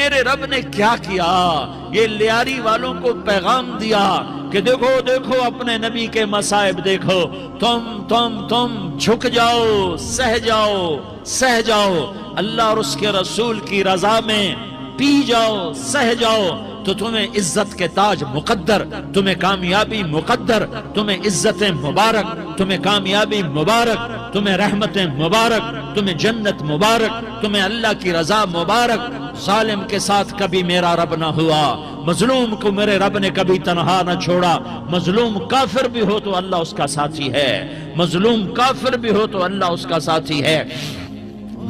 میرے رب نے کیا کیا؟ یہ لیاری والوں کو پیغام دیا کہ دیکھو دیکھو اپنے نبی کے مصائب دیکھو، تم جھک جاؤ، سہ جاؤ اللہ اور اس کے رسول کی رضا میں، پی جاؤ، سہ جاؤ تو تمہیں عزت کے تاج مقدر، تمہیں کامیابی مقدر، تمہیں عزتیں مبارک، تمہیں کامیابی مبارک، تمہیں رحمتیں مبارک، تمہیں جنت مبارک، تمہیں اللہ کی رضا مبارک۔ ظالم کے ساتھ کبھی میرا رب نہ ہوا، مظلوم کو میرے رب نے کبھی تنہا نہ چھوڑا۔ مظلوم کافر بھی ہو تو اللہ اس کا ساتھی ہے، مظلوم کافر بھی ہو تو اللہ اس کا ساتھی ہے۔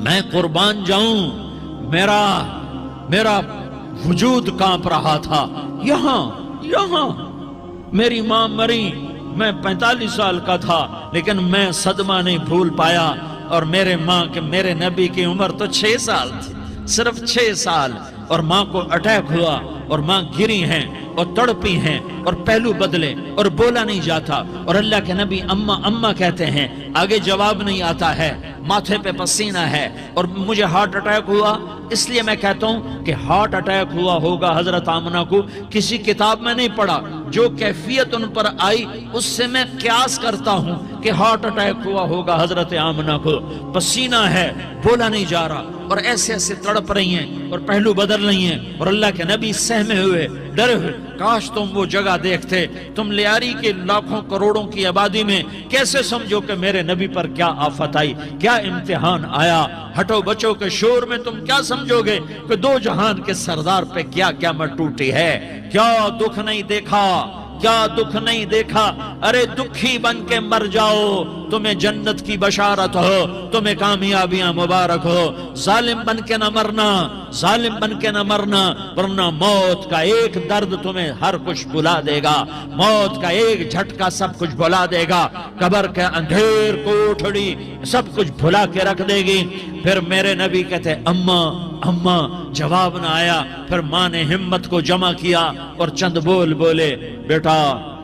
میں قربان جاؤں، میرا وجود کانپ رہا تھا۔ یہاں میری ماں مری، میں 45 سال کا تھا، لیکن میں صدمہ نہیں بھول پایا۔ اور میرے نبی کی عمر تو 6 سال تھی، صرف 6 سال، اور ماں کو اٹیک ہوا اور ماں گری ہیں اور تڑپی ہیں اور پہلو بدلے اور بولا نہیں جاتا، اور اللہ کے نبی اماں کہتے ہیں، آگے جواب نہیں آتا ہے، ماتھے پہ پسینہ ہے، اور مجھے ہارٹ اٹیک ہوا۔ اس لیے میں کہتا ہوں کہ ہارٹ اٹیک ہوا ہوگا حضرت آمنہ کو، کسی کتاب میں نہیں پڑھا، جو کیفیت ان پر آئی اس سے میں قیاس کرتا ہوں کہ ہارٹ اٹیک ہوا ہوگا حضرت آمنہ کو۔ پسینہ ہے، بولا نہیں جا رہا، اور ایسے تڑپ رہی ہیں اور پہلو بدل رہی ہیں، اور اللہ کے نبی سہمے ہوئے، ڈرے ہوئے۔ کاش تم وہ جگہ دیکھتے، تم لیاری کے لاکھوں کروڑوں کی آبادی میں کیسے سمجھو کہ میرے نبی پر کیا آفت آئی، کیا امتحان آیا۔ ہٹو بچوں کے شور میں تم کیا سمجھو گے کہ 2 جہان کے سردار پہ کیا مٹ ٹوٹی ہے۔ کیا دکھ نہیں دیکھا، کیا دکھ نہیں دیکھا۔ ارے دکھی بن کے مر جاؤ، تمہیں جنت کی بشارت ہو، تمہیں کامیابیاں مبارک ہو۔ ظالم بن کے نہ مرنا، ظالم بن کے نہ مرنا، ورنہ موت کا ایک درد تمہیں ہر کچھ بھلا دے گا، موت کا ایک جھٹکا سب کچھ بھلا دے گا، قبر کے اندھیر کوٹھڑی سب کچھ بھلا کے رکھ دے گی۔ پھر میرے نبی کہتے اماں، جواب نہ آیا۔ پھر ماں نے ہمت کو جمع کیا اور چند بولے، بیٹا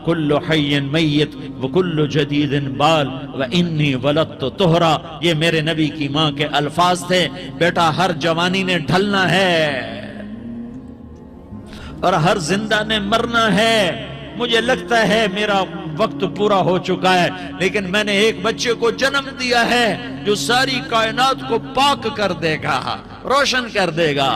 کل حی میت وکل جدید بال وانی ولدت طہرا۔ یہ میرے نبی کی ماں کے الفاظ تھے، بیٹا ہر جوانی نے ڈھلنا ہے اور ہر زندہ نے مرنا ہے۔ مجھے لگتا ہے میرا وقت پورا ہو چکا ہے، لیکن میں نے ایک بچے کو جنم دیا ہے جو ساری کائنات کو پاک کر دے گا، روشن کر دے گا۔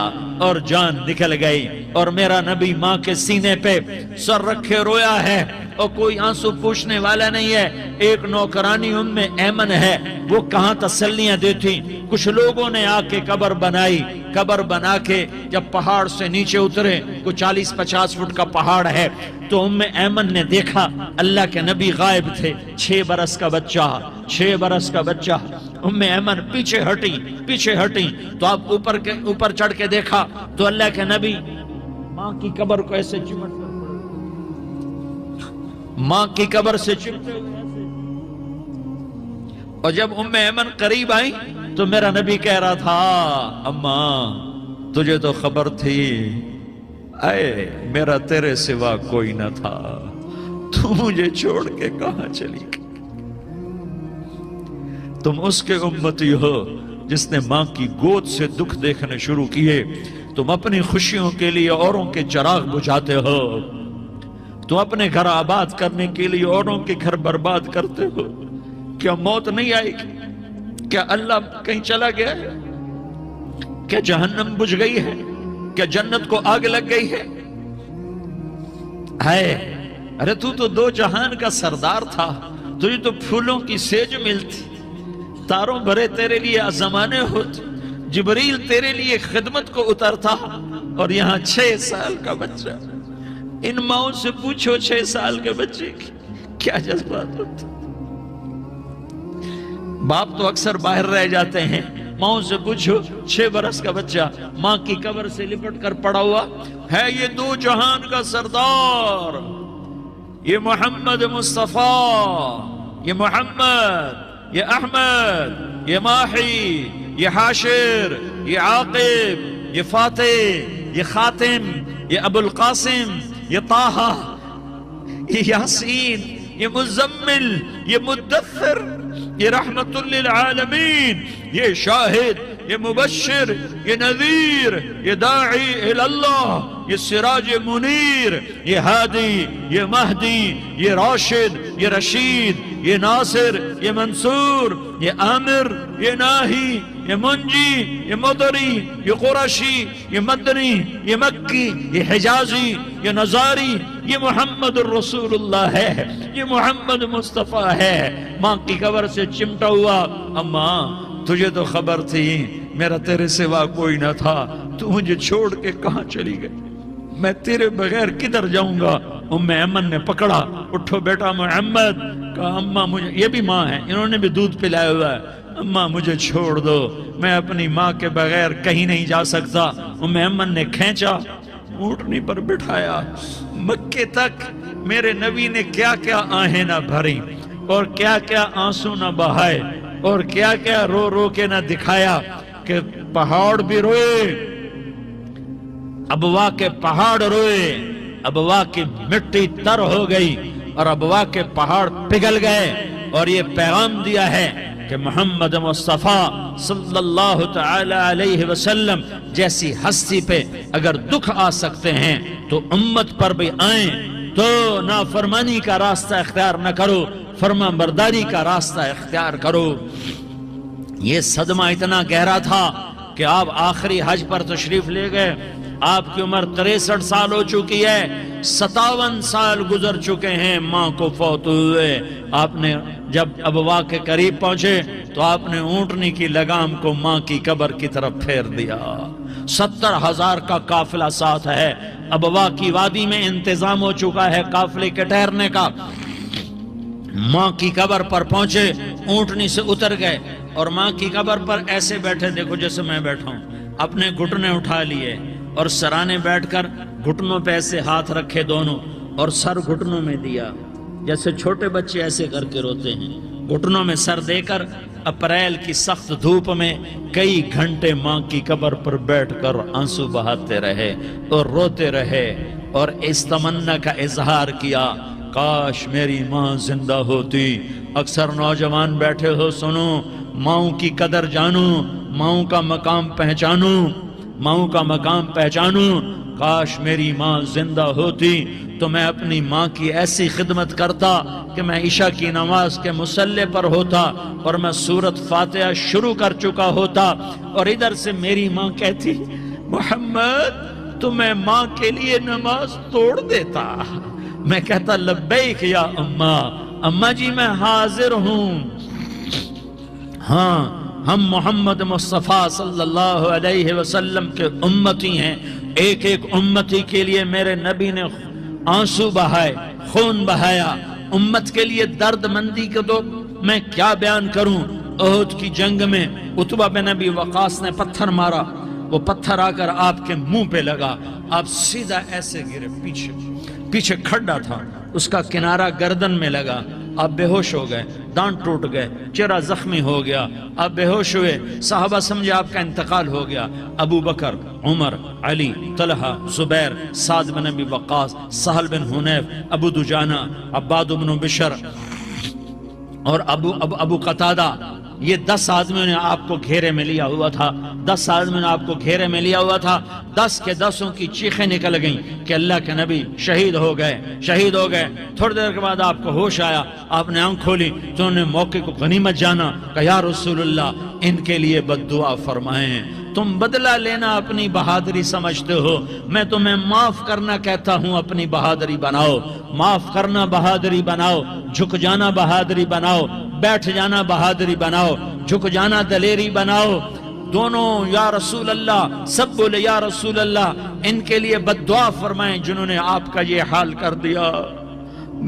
اور جان نکل گئی، اور میرا نبی ماں کے سینے پہ سر رکھے رویا ہے، اور کوئی آنسو پوچھنے والا نہیں ہے۔ ایک نوکرانی ایمن ہے، وہ کہاں تسلیاں دیتی۔ کچھ لوگوں نے آ کے قبر بنائی، قبر بنا کے جب پہاڑ سے نیچے اترے، کوئی 40-50 فٹ کا پہاڑ ہے، تو ایمن نے دیکھا اللہ کے نبی غائب تھے، 6 برس کا بچہ۔ ایمن پیچھے ہٹی تو آپ اوپر چڑھ کے دیکھا تو اللہ کے نبی ماں کی قبر کو ایسے چمٹ کر ماں کی قبر سے چمٹے ہوئے ایسے۔ اور جب ایمن قریب آئی تو میرا نبی کہہ رہا تھا، اماں تجھے تو خبر تھی، اے میرا تیرے سوا کوئی نہ تھا، تو مجھے چھوڑ کے کہاں چلی گئی؟ تم اس کے امتی ہو جس نے ماں کی گود سے دکھ دیکھنے شروع کیے۔ تم اپنی خوشیوں کے لیے اوروں کے چراغ بجھاتے ہو، تم اپنے گھر آباد کرنے کے لیے اوروں کے گھر برباد کرتے ہو۔ کیا موت نہیں آئے گی؟ کیا اللہ کہیں چلا گیا ہے؟ کیا جہنم بجھ گئی ہے؟ کیا جنت کو آگ لگ گئی ہے؟ ارے تو 2 جہان کا سردار تھا، تجھے تو پھولوں کی سیج ملتی، تاروں بھرے تیرے لیے زمانے ہوتے، جبریل تیرے لیے خدمت کو اترتا، اور یہاں 6 سال کا بچہ۔ ان ماؤں سے پوچھو 6 سال کے بچے کی کیا جذبات ہوتے۔ باپ تو اکثر باہر رہ جاتے ہیں، ماؤں سے پوچھو 6 برس کا بچہ ماں کی قبر سے لپٹ کر پڑا ہوا ہے۔ یہ 2 جہان کا سردار، یہ محمد مصطفیٰ، یہ محمد، یہ احمد، یہ ماحی، یہ حاشر، یہ عاقب، یہ فاتح، یہ خاتم، یہ ابو القاسم، یہ طٰہٰ، یہ یاسین، یہ مزمل، یہ مدثر، یہ رحمت للعالمین، یہ شاہد، یہ مبشر، یہ نذیر، یہ داعی اللہ، یہ سراج منیر، یہ ہادی، یہ مہدی، یہ راشد، یہ رشید، یہ ناصر، یہ منصور، یہ عامر، یہ ناہی، یہ منجی، یہ مدری، یہ قرشی، یہ مدنی، یہ مکی، یہ حجازی، یہ نظاری، یہ محمد الرسول اللہ ہے، یہ محمد مصطفیٰ ہے۔ ماں کی قبر سے چمٹا ہوا، اماں تجھے تو خبر تھی میرا تیرے سوا کوئی نہ تھا، تو مجھے چھوڑ کے کہاں چلی گئی، میں تیرے بغیر کدھر جاؤں گا؟ ام ایمن نے پکڑا، اٹھو بیٹا محمد، کہا اماں مجھے، یہ بھی ماں ہے، انہوں نے بھی دودھ پلایا ہوا ہے، اماں مجھے چھوڑ دو، میں اپنی ماں کے بغیر کہیں نہیں جا سکتا۔ ام ایمن نے کھینچا، اونٹنی پر بٹھایا، مکے تک میرے نبی نے کیا کیا آہیں نہ بھری، اور کیا کیا آنسو نہ بہائے، اور کیا کیا رو رو کے نہ دکھایا کہ پہاڑ بھی روئے، ابوا کے پہاڑ روئے، ابوا کی مٹی تر ہو گئی اور ابوا کے پہاڑ پگھل گئے، اور یہ پیغام دیا ہے کہ محمد مصطفیٰ صلی اللہ تعالی علیہ وسلم جیسی ہستی پہ اگر دکھ آ سکتے ہیں تو امت پر بھی آئیں، تو نافرمانی کا راستہ اختیار نہ کرو، فرما برداری کا راستہ اختیار کرو۔ یہ صدمہ اتنا گہرا تھا کہ آپ آخری حج پر تشریف لے گئے، آپ کی عمر 63 سال ہو چکی ہے، 57 سال گزر چکے ہیں ماں کو فوت ہوئے۔ آپ نے جب ابوا کے قریب پہنچے تو آپ نے اونٹنی کی لگام کو ماں کی قبر کی طرف پھیر دیا۔ 70,000 کا قافلہ ساتھ ہے، ابوا کی وادی میں انتظام ہو چکا ہے قافلے کے ٹھہرنے کا۔ ماں کی قبر پر پہنچے، اونٹنی سے اتر گئے اور ماں کی قبر پر ایسے بیٹھے، دیکھو جیسے میں بیٹھا ہوں، اپنے گھٹنے اٹھا لیے اور سرانے بیٹھ کر گھٹنوں پہ ایسے ہاتھ رکھے دونوں اور سر گھٹنوں میں دیا، جیسے چھوٹے بچے ایسے کر کے روتے ہیں، گھٹنوں میں سر دے کر اپریل کی سخت دھوپ میں کئی گھنٹے ماں کی قبر پر بیٹھ کر آنسو بہاتے رہے اور روتے رہے اور اس تمنا کا اظہار کیا، کاش میری ماں زندہ ہوتی۔ اکثر نوجوان بیٹھے ہو، سنو، ماؤں کی قدر جانو، ماؤں کا مقام پہچانو، ماؤں کا مقام پہچانو۔ کاش میری ماں زندہ ہوتی تو میں اپنی ماں کی ایسی خدمت کرتا کہ میں عشاء کی نماز کے مصلی پر ہوتا اور میں سورۃ فاتحہ شروع کر چکا ہوتا، اور ادھر سے میری ماں کہتی محمد تو میں ماں کے لیے نماز توڑ دیتا، میں کہتا لبیک یا اماں، اماں جی میں حاضر ہوں۔ ہاں، ہم محمد مصطفیٰ صلی اللہ علیہ وسلم کے امتی ہیں، ایک ایک امتی کے لیے میرے نبی نے آنسو بہائے، خون بہایا، امت کے لیے درد مندی کو تو میں کیا بیان کروں۔ احد کی جنگ میں عتبہ بن ابی وقاص نے پتھر مارا، وہ پتھر آ کر آپ کے منہ پہ لگا، آپ سیدھا ایسے گرے، پیچھے کھڈا تھا، اس کا کنارہ گردن میں لگا، آپ بے ہوش ہو گئے، دانت ٹوٹ گئے، چہرہ زخمی ہو گیا، آپ بے ہوش ہوئے، صحابہ سمجھے آپ کا انتقال ہو گیا۔ ابو بکر، عمر، علی، طلحہ، زبیر، سعد بن ابی وقاص، سہل بن حنیف، ابو دجانہ، عباد بن بشر اور ابو قتادہ، یہ 10 آدمیوں نے آپ کو گھیرے میں لیا ہوا تھا، 10 آدمیوں نے آپ کو گھیرے میں لیا ہوا تھا، 10 کے 10 کی چیخیں نکل گئیں کہ اللہ کے نبی شہید ہو گئے۔ تھوڑی دیر کے بعد آپ کو ہوش آیا، آپ نے آنکھ کھولی تو انہوں نے موقع کو غنیمت جانا، کہ یا رسول اللہ ان کے لیے بد دعا فرمائیں، تم بدلہ لینا اپنی بہادری سمجھتے ہو، میں تمہیں معاف کرنا کہتا ہوں، اپنی بہادری بناؤ، معاف کرنا بہادری بناؤ، جھک جانا بہادری بناؤ، بیٹھ جانا بہادری بناؤ، جھک جانا دلیری بناؤ۔ دونوں یا رسول اللہ، سب بولے یا رسول اللہ، ان کے لیے بد دعا فرمائیں جنہوں نے آپ کا یہ حال کر دیا۔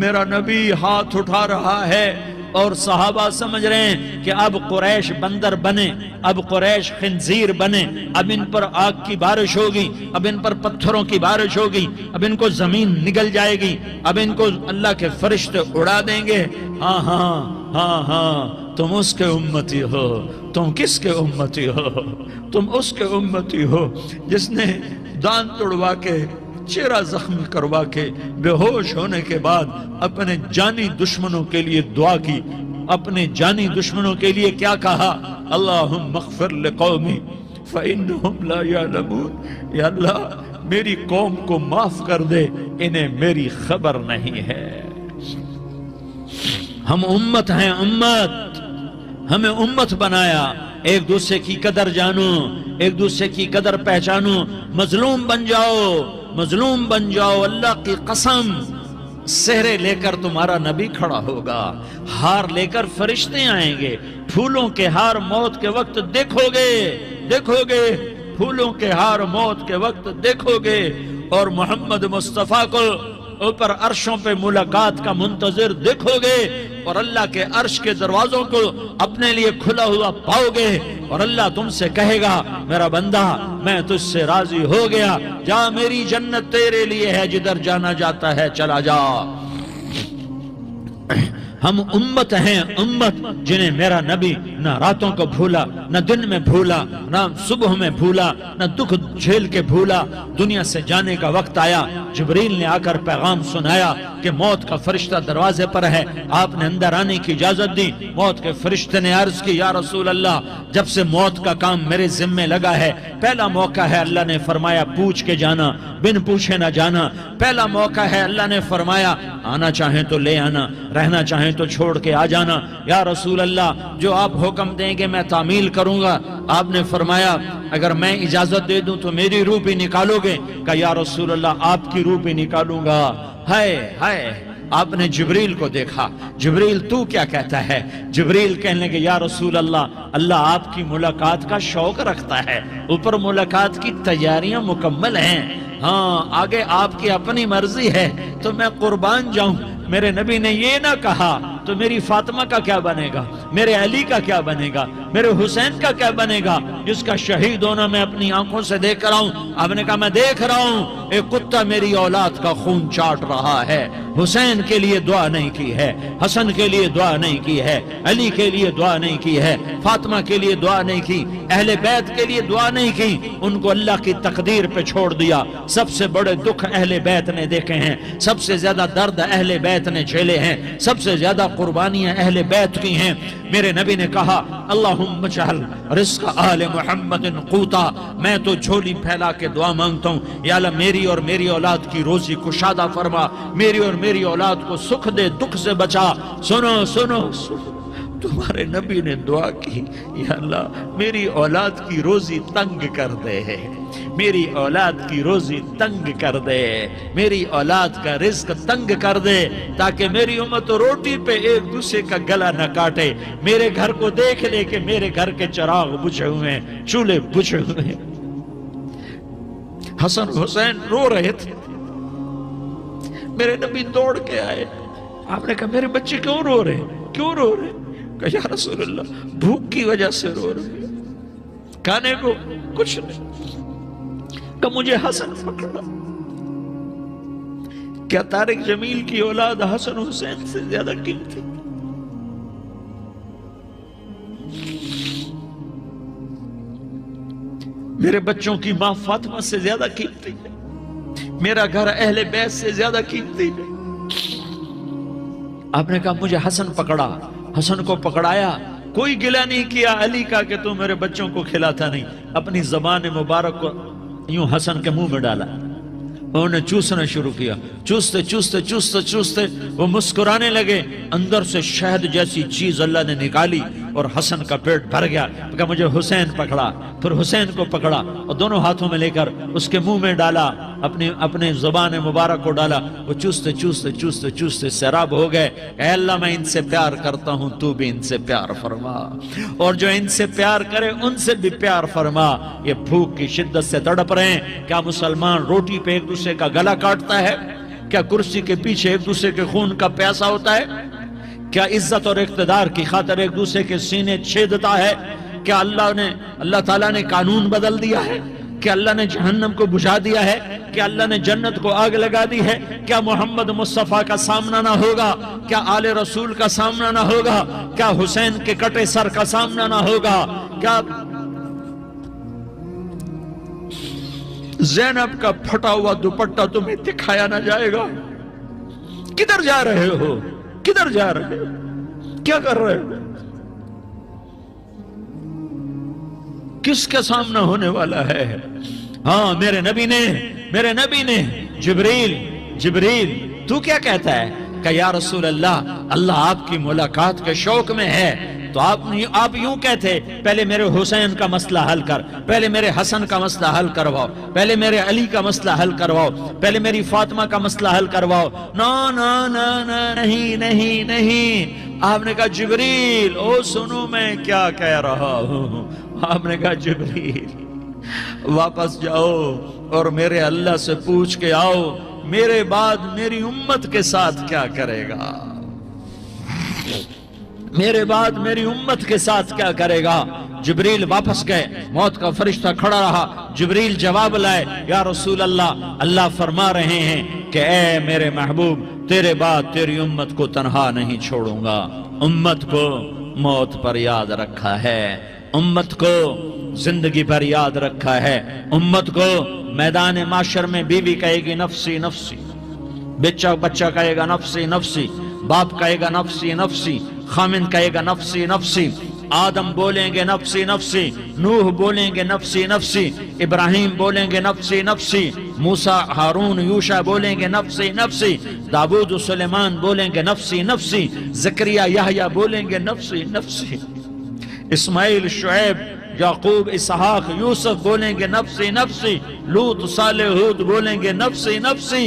میرا نبی ہاتھ اٹھا رہا ہے اور صحابہ سمجھ رہے ہیں کہ اب قریش بندر بنے، اب قریش خنزیر بنے، اب ان پر آگ کی بارش ہوگی، اب ان پر پتھروں کی بارش ہوگی، اب ان کو زمین نگل جائے گی، اب ان کو اللہ کے فرشتے اڑا دیں گے۔ ہاں ہاں ہاں ہاں، تم اس کے امتی ہو، تم کس کے امتی ہو؟ تم اس کے امتی ہو جس نے دانت توڑوا کے، چہرہ زخمی کروا کے، بے ہوش ہونے کے بعد اپنے جانی دشمنوں کے لیے دعا کی، اپنے جانی دشمنوں کے لیے کیا کہا؟ اللہم اغفر لقومی فإنہم لا یعلمون، یا اللہ میری قوم کو معاف کر دے، انہیں میری خبر نہیں ہے۔ ہم امت ہیں، امت، ہمیں امت بنایا، ایک دوسرے کی قدر جانو، ایک دوسرے کی قدر پہچانو، مظلوم بن جاؤ، مظلوم بن جاؤ۔ اللہ کی قسم، سہرے لے کر تمہارا نبی کھڑا ہوگا، ہار لے کر فرشتے آئیں گے، پھولوں کے ہار موت کے وقت دیکھو گے، دیکھو گے، پھولوں کے ہار موت کے وقت دیکھو گے، اور محمد مصطفیٰ کو اوپر عرشوں پہ ملاقات کا منتظر دیکھو گے، اور اللہ کے عرش کے دروازوں کو اپنے لیے کھلا ہوا پاؤ گے، اور اللہ تم سے کہے گا میرا بندہ میں تجھ سے راضی ہو گیا، جا میری جنت تیرے لیے ہے، جدھر جانا جاتا ہے چلا جا۔ ہم امت ہیں، امت جنہیں میرا نبی نہ راتوں کو بھولا، نہ دن میں بھولا، نہ صبح میں بھولا، نہ دکھ جھیل کے بھولا۔ دنیا سے جانے کا وقت آیا، جبریل نے آ کر پیغام سنایا کہ موت کا فرشتہ دروازے پر ہے، آپ نے اندر آنے کی اجازت دی۔ موت کے فرشتے نے عرض کی یا رسول اللہ، جب سے موت کا کام میرے ذمہ لگا ہے، پہلا موقع ہے، اللہ نے فرمایا پوچھ کے جانا، بن پوچھے نہ جانا۔ پہلا موقع ہے، اللہ نے فرمایا آنا چاہیں تو لے آنا، رہنا چاہیں تو چھوڑ کے آ جانا۔ یا رسول اللہ جو آپ حکم دیں گے میں تعمیل کروں گا۔ آپ نے فرمایا اگر میں اجازت دے دوں تو میری روح بھی نکالو گے؟ کہا یا رسول اللہ آپ کی روح بھی نکالوں گا۔ ہائے ہائے، آپ نے جبریل کو دیکھا، جبریل تو کیا کہتا ہے؟ جبریل کہنے لگے یا رسول اللہ، اللہ آپ کی ملاقات کا شوق رکھتا ہے، اوپر ملاقات کی تیاریاں مکمل ہیں، ہاں آگے آپ کی اپنی مرضی ہے تو میں قربان جاؤں۔ میرے نبی نے یہ نہ کہا تو میری فاطمہ کا کیا بنے گا، میرے علی کا کیا بنے گا، میرے حسین کا کیا بنے گا، جس کا شہید ہونا میں اپنی آنکھوں سے دیکھ رہا ہوں۔ آپ نے کہا میں دیکھ رہا ہوں، ایک کتا میری اولاد کا خون چاٹ رہا ہے۔ حسین کے لیے دعا نہیں کی ہے، حسن کے لیے دعا نہیں کی ہے، علی کے لیے دعا نہیں کی ہے، فاطمہ کے لیے دعا نہیں کی، اہل بیت کے لیے دعا نہیں کی، ان کو اللہ کی تقدیر پہ چھوڑ دیا۔ سب سے بڑے دکھ اہل بیت نے دیکھے ہیں، سب سے زیادہ درد اہل بیت نے جھیلے ہیں، سب سے زیادہ قربانیاں اہل بیت کی ہیں۔ میرے نبی نے کہا اللہم اجعل رزق آل محمد قوتا، میں تو جھولی پھیلا کے دعا مانگتا ہوں یا اللہ میری اور میری اولاد کی روزی کشادہ فرما، میری اور میری اولاد کو سکھ دے، دکھ سے بچا۔ سنو سنو سنو، تمہارے نبی نے دعا کی یا اللہ میری اولاد کی روزی تنگ کر دے، میری اولاد کی روزی تنگ کر دے، میری اولاد کا رزق تنگ کر دے، تاکہ میری امت روٹی پہ ایک دوسرے کا گلا نہ کاٹے، میرے گھر کو دیکھ لے کہ میرے گھر کے چراغ بجھے ہوئے ہیں، چولہے بجھے ہوئے ہیں۔ حسن حسین رو رہے تھے، میرے نبی دوڑ کے آئے، آپ نے کہا میرے بچے کیوں رو رہے ہیں، کیوں رو رہے ہیں؟ کہا یا رسول اللہ بھوک کی وجہ سے رو رہے ہیں، کھانے کو کچھ نہیں۔ کہ مجھے حسن پکڑا۔ کیا طارق جمیل کی اولاد حسن حسین سے زیادہ قیمتی؟ میرے بچوں کی ماں فاطمہ سے زیادہ قیمتی ہے، میرا گھر اہل بیت سے زیادہ قیمتی ہے۔ آپ نے کہا مجھے حسن پکڑا، حسن کو پکڑایا، کوئی گلہ نہیں کیا علی کا کہ تو میرے بچوں کو کھلاتا نہیں، اپنی زبان مبارک کو یوں حسن کے منہ میں ڈالا، انہوں نے چوسنا شروع کیا، چوستے چوستے چوستے چوستے وہ مسکرانے لگے، اندر سے شہد جیسی چیز اللہ نے نکالی اور حسن کا پیٹ بھر گیا۔ کہا مجھے حسین پکڑا، پھر حسین کو پکڑا اور دونوں ہاتھوں میں لے کر اس کے منہ میں ڈالا، اپنے زبان مبارک کو ڈالا، وہ چوستے چوستے چوستے چوستے سیراب ہو گئے۔ اے اللہ میں ان سے پیار کرتا ہوں، تو بھی ان سے پیار فرما، اور جو ان سے پیار کرے ان سے بھی پیار فرما۔ یہ بھوک کی شدت سے تڑپ رہے ہیں، کیا مسلمان روٹی پہ ایک دوسرے کا گلا کاٹتا ہے؟ کیا کرسی کے پیچھے ایک دوسرے کے خون کا پیاسا ہوتا ہے؟ کیا عزت اور اقتدار کی خاطر ایک دوسرے کے سینے چھیدتا ہے؟ کیا اللہ تعالیٰ نے قانون بدل دیا ہے؟ کیا اللہ نے جہنم کو بجھا دیا ہے؟ کیا اللہ نے جنت کو آگ لگا دی ہے؟ کیا محمد مصطفیٰ کا سامنا نہ ہوگا؟ کیا آل رسول کا سامنا نہ ہوگا؟ کیا حسین کے کٹے سر کا سامنا نہ ہوگا؟ کیا زینب کا پھٹا ہوا دوپٹہ تمہیں دکھایا نہ جائے گا؟ کدھر جا رہے ہو؟ کدھر جا رہے ہو؟ کیا کر رہے ہو؟ کس کے سامنے ہونے والا ہے؟ ہاں میرے نبی نے جبریل تو کیا کہتا ہے کہ یا رسول اللہ آپ کی ملاقات کے شوق میں ہے، تو آپ یوں کہتے پہلے میرے حسین کا مسئلہ حل کر، پہلے میرے حسن کا مسئلہ حل کرواؤ، پہلے میرے علی کا مسئلہ حل کرواؤ، پہلے میری فاطمہ کا مسئلہ حل کرواؤ۔ نہیں، آپ نے کہا جبریل سنو میں کیا کہہ رہا ہوں۔ آپ نے کہا جبریل واپس جاؤ اور میرے اللہ سے پوچھ کے آؤ میرے بعد میری امت کے ساتھ کیا کرے گا، میرے بعد میری امت کے ساتھ کیا کرے گا۔ جبریل واپس گئے، موت کا فرشتہ کھڑا رہا، جبریل جواب لائے، یا رسول اللہ فرما رہے ہیں کہ اے میرے محبوب تیرے بعد تیری امت کو تنہا نہیں چھوڑوں گا، امت کو موت پر یاد رکھا ہے، امت کو زندگی پر یاد رکھا ہے، امت کو میدان معاشر میں بیوی کہے گی نفسی نفسی، بچہ کہے گا نفسی نفسی، باپ کہے گا نفسی نفسی، خامن کہے گا نفسی نفسی، آدم بولیں گے نفسی نفسی، نوح بولیں گے نفسی نفسی، ابراہیم بولیں گے نفسی نفسی، موسیٰ ہارون یوشع بولیں گے نفسی نفسی، داؤد و سلیمان بولیں گے نفسی نفسی، زکریا یحییٰ بولیں گے نفسی نفسی، اسماعیل شعیب یعقوب اسحاق یوسف بولیں گے نفسی نفسی، لوط صالح ہود بولیں گے نفسی نفسی،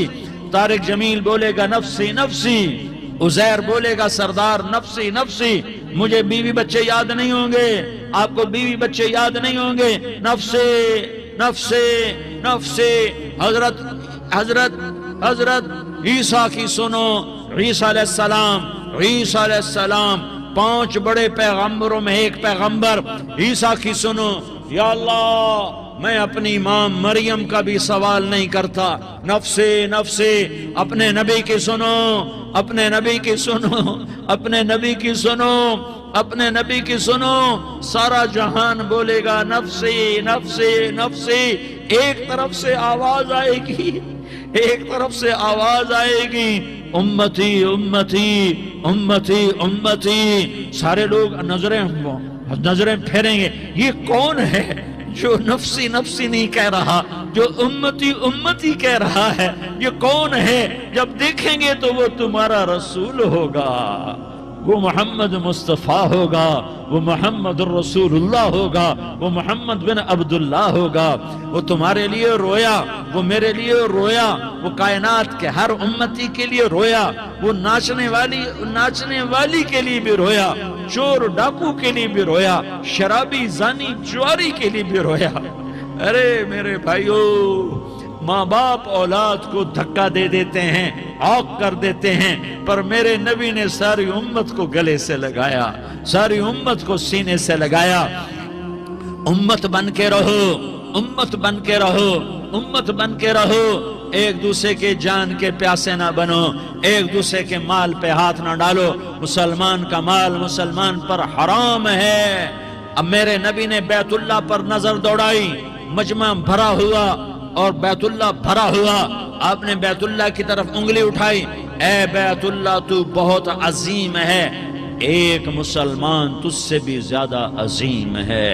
طارق جمیل بولے گا نفسی نفسی، عزیر بولے گا سردار نفسی نفسی، مجھے بیوی بچے یاد نہیں ہوں گے، آپ کو بیوی بچے یاد نہیں ہوں گے، نفسی نفسی نفسی۔ حضرت عیسیٰ کی سنو، عیسیٰ علیہ السلام 5 بڑے پیغمبروں میں ایک پیغمبر عیسیٰ کی سنو، یا اللہ میں اپنی ماں مریم کا بھی سوال نہیں کرتا، نفسی نفسی، اپنے نبی کی سنو، اپنے نبی کی سنو، اپنے نبی کی سنو، اپنے نبی کی سنو، سارا جہان بولے گا نفسی نفسی نفسی۔ ایک طرف سے آواز آئے گی، ایک طرف سے آواز آئے گی، امتی امتی امتی امتی، سارے لوگ نظریں پھیریں گے، یہ کون ہے جو نفسی نفسی نہیں کہہ رہا، جو امتی امتی کہہ رہا ہے، یہ کون ہے؟ جب دیکھیں گے تو وہ تمہارا رسول ہوگا، وہ محمد مصطفیٰ ہوگا، وہ محمد الرسول اللہ ہوگا، وہ محمد بن عبداللہ ہوگا، وہ تمہارے لیے رویا، وہ میرے لیے رویا، وہ کائنات کے ہر امتی کے لیے رویا، وہ ناچنے والی کے لیے بھی رویا، چور ڈاکو کے لیے بھی رویا، شرابی زانی جواری کے لیے بھی رویا۔ ارے میرے بھائیو، ماں باپ اولاد کو دھکا دے دیتے ہیں، عوق کر دیتے ہیں، پر میرے نبی نے ساری امت کو گلے سے لگایا، ساری امت کو سینے سے لگایا۔ امت بن کے رہو، امت بن کے رہو، امت بن کے رہو، ایک دوسرے کے جان کے پیاسے نہ بنو، ایک دوسرے کے مال پہ ہاتھ نہ ڈالو، مسلمان کا مال مسلمان پر حرام ہے۔ اب میرے نبی نے بیت اللہ پر نظر دوڑائی، مجمع بھرا ہوا اور بیت اللہ بھرا ہوا، آپ نے بیت اللہ کی طرف انگلی اٹھائی، اے بیت اللہ تو بہت عظیم ہے، ایک مسلمان تجھ سے بھی زیادہ عظیم ہے،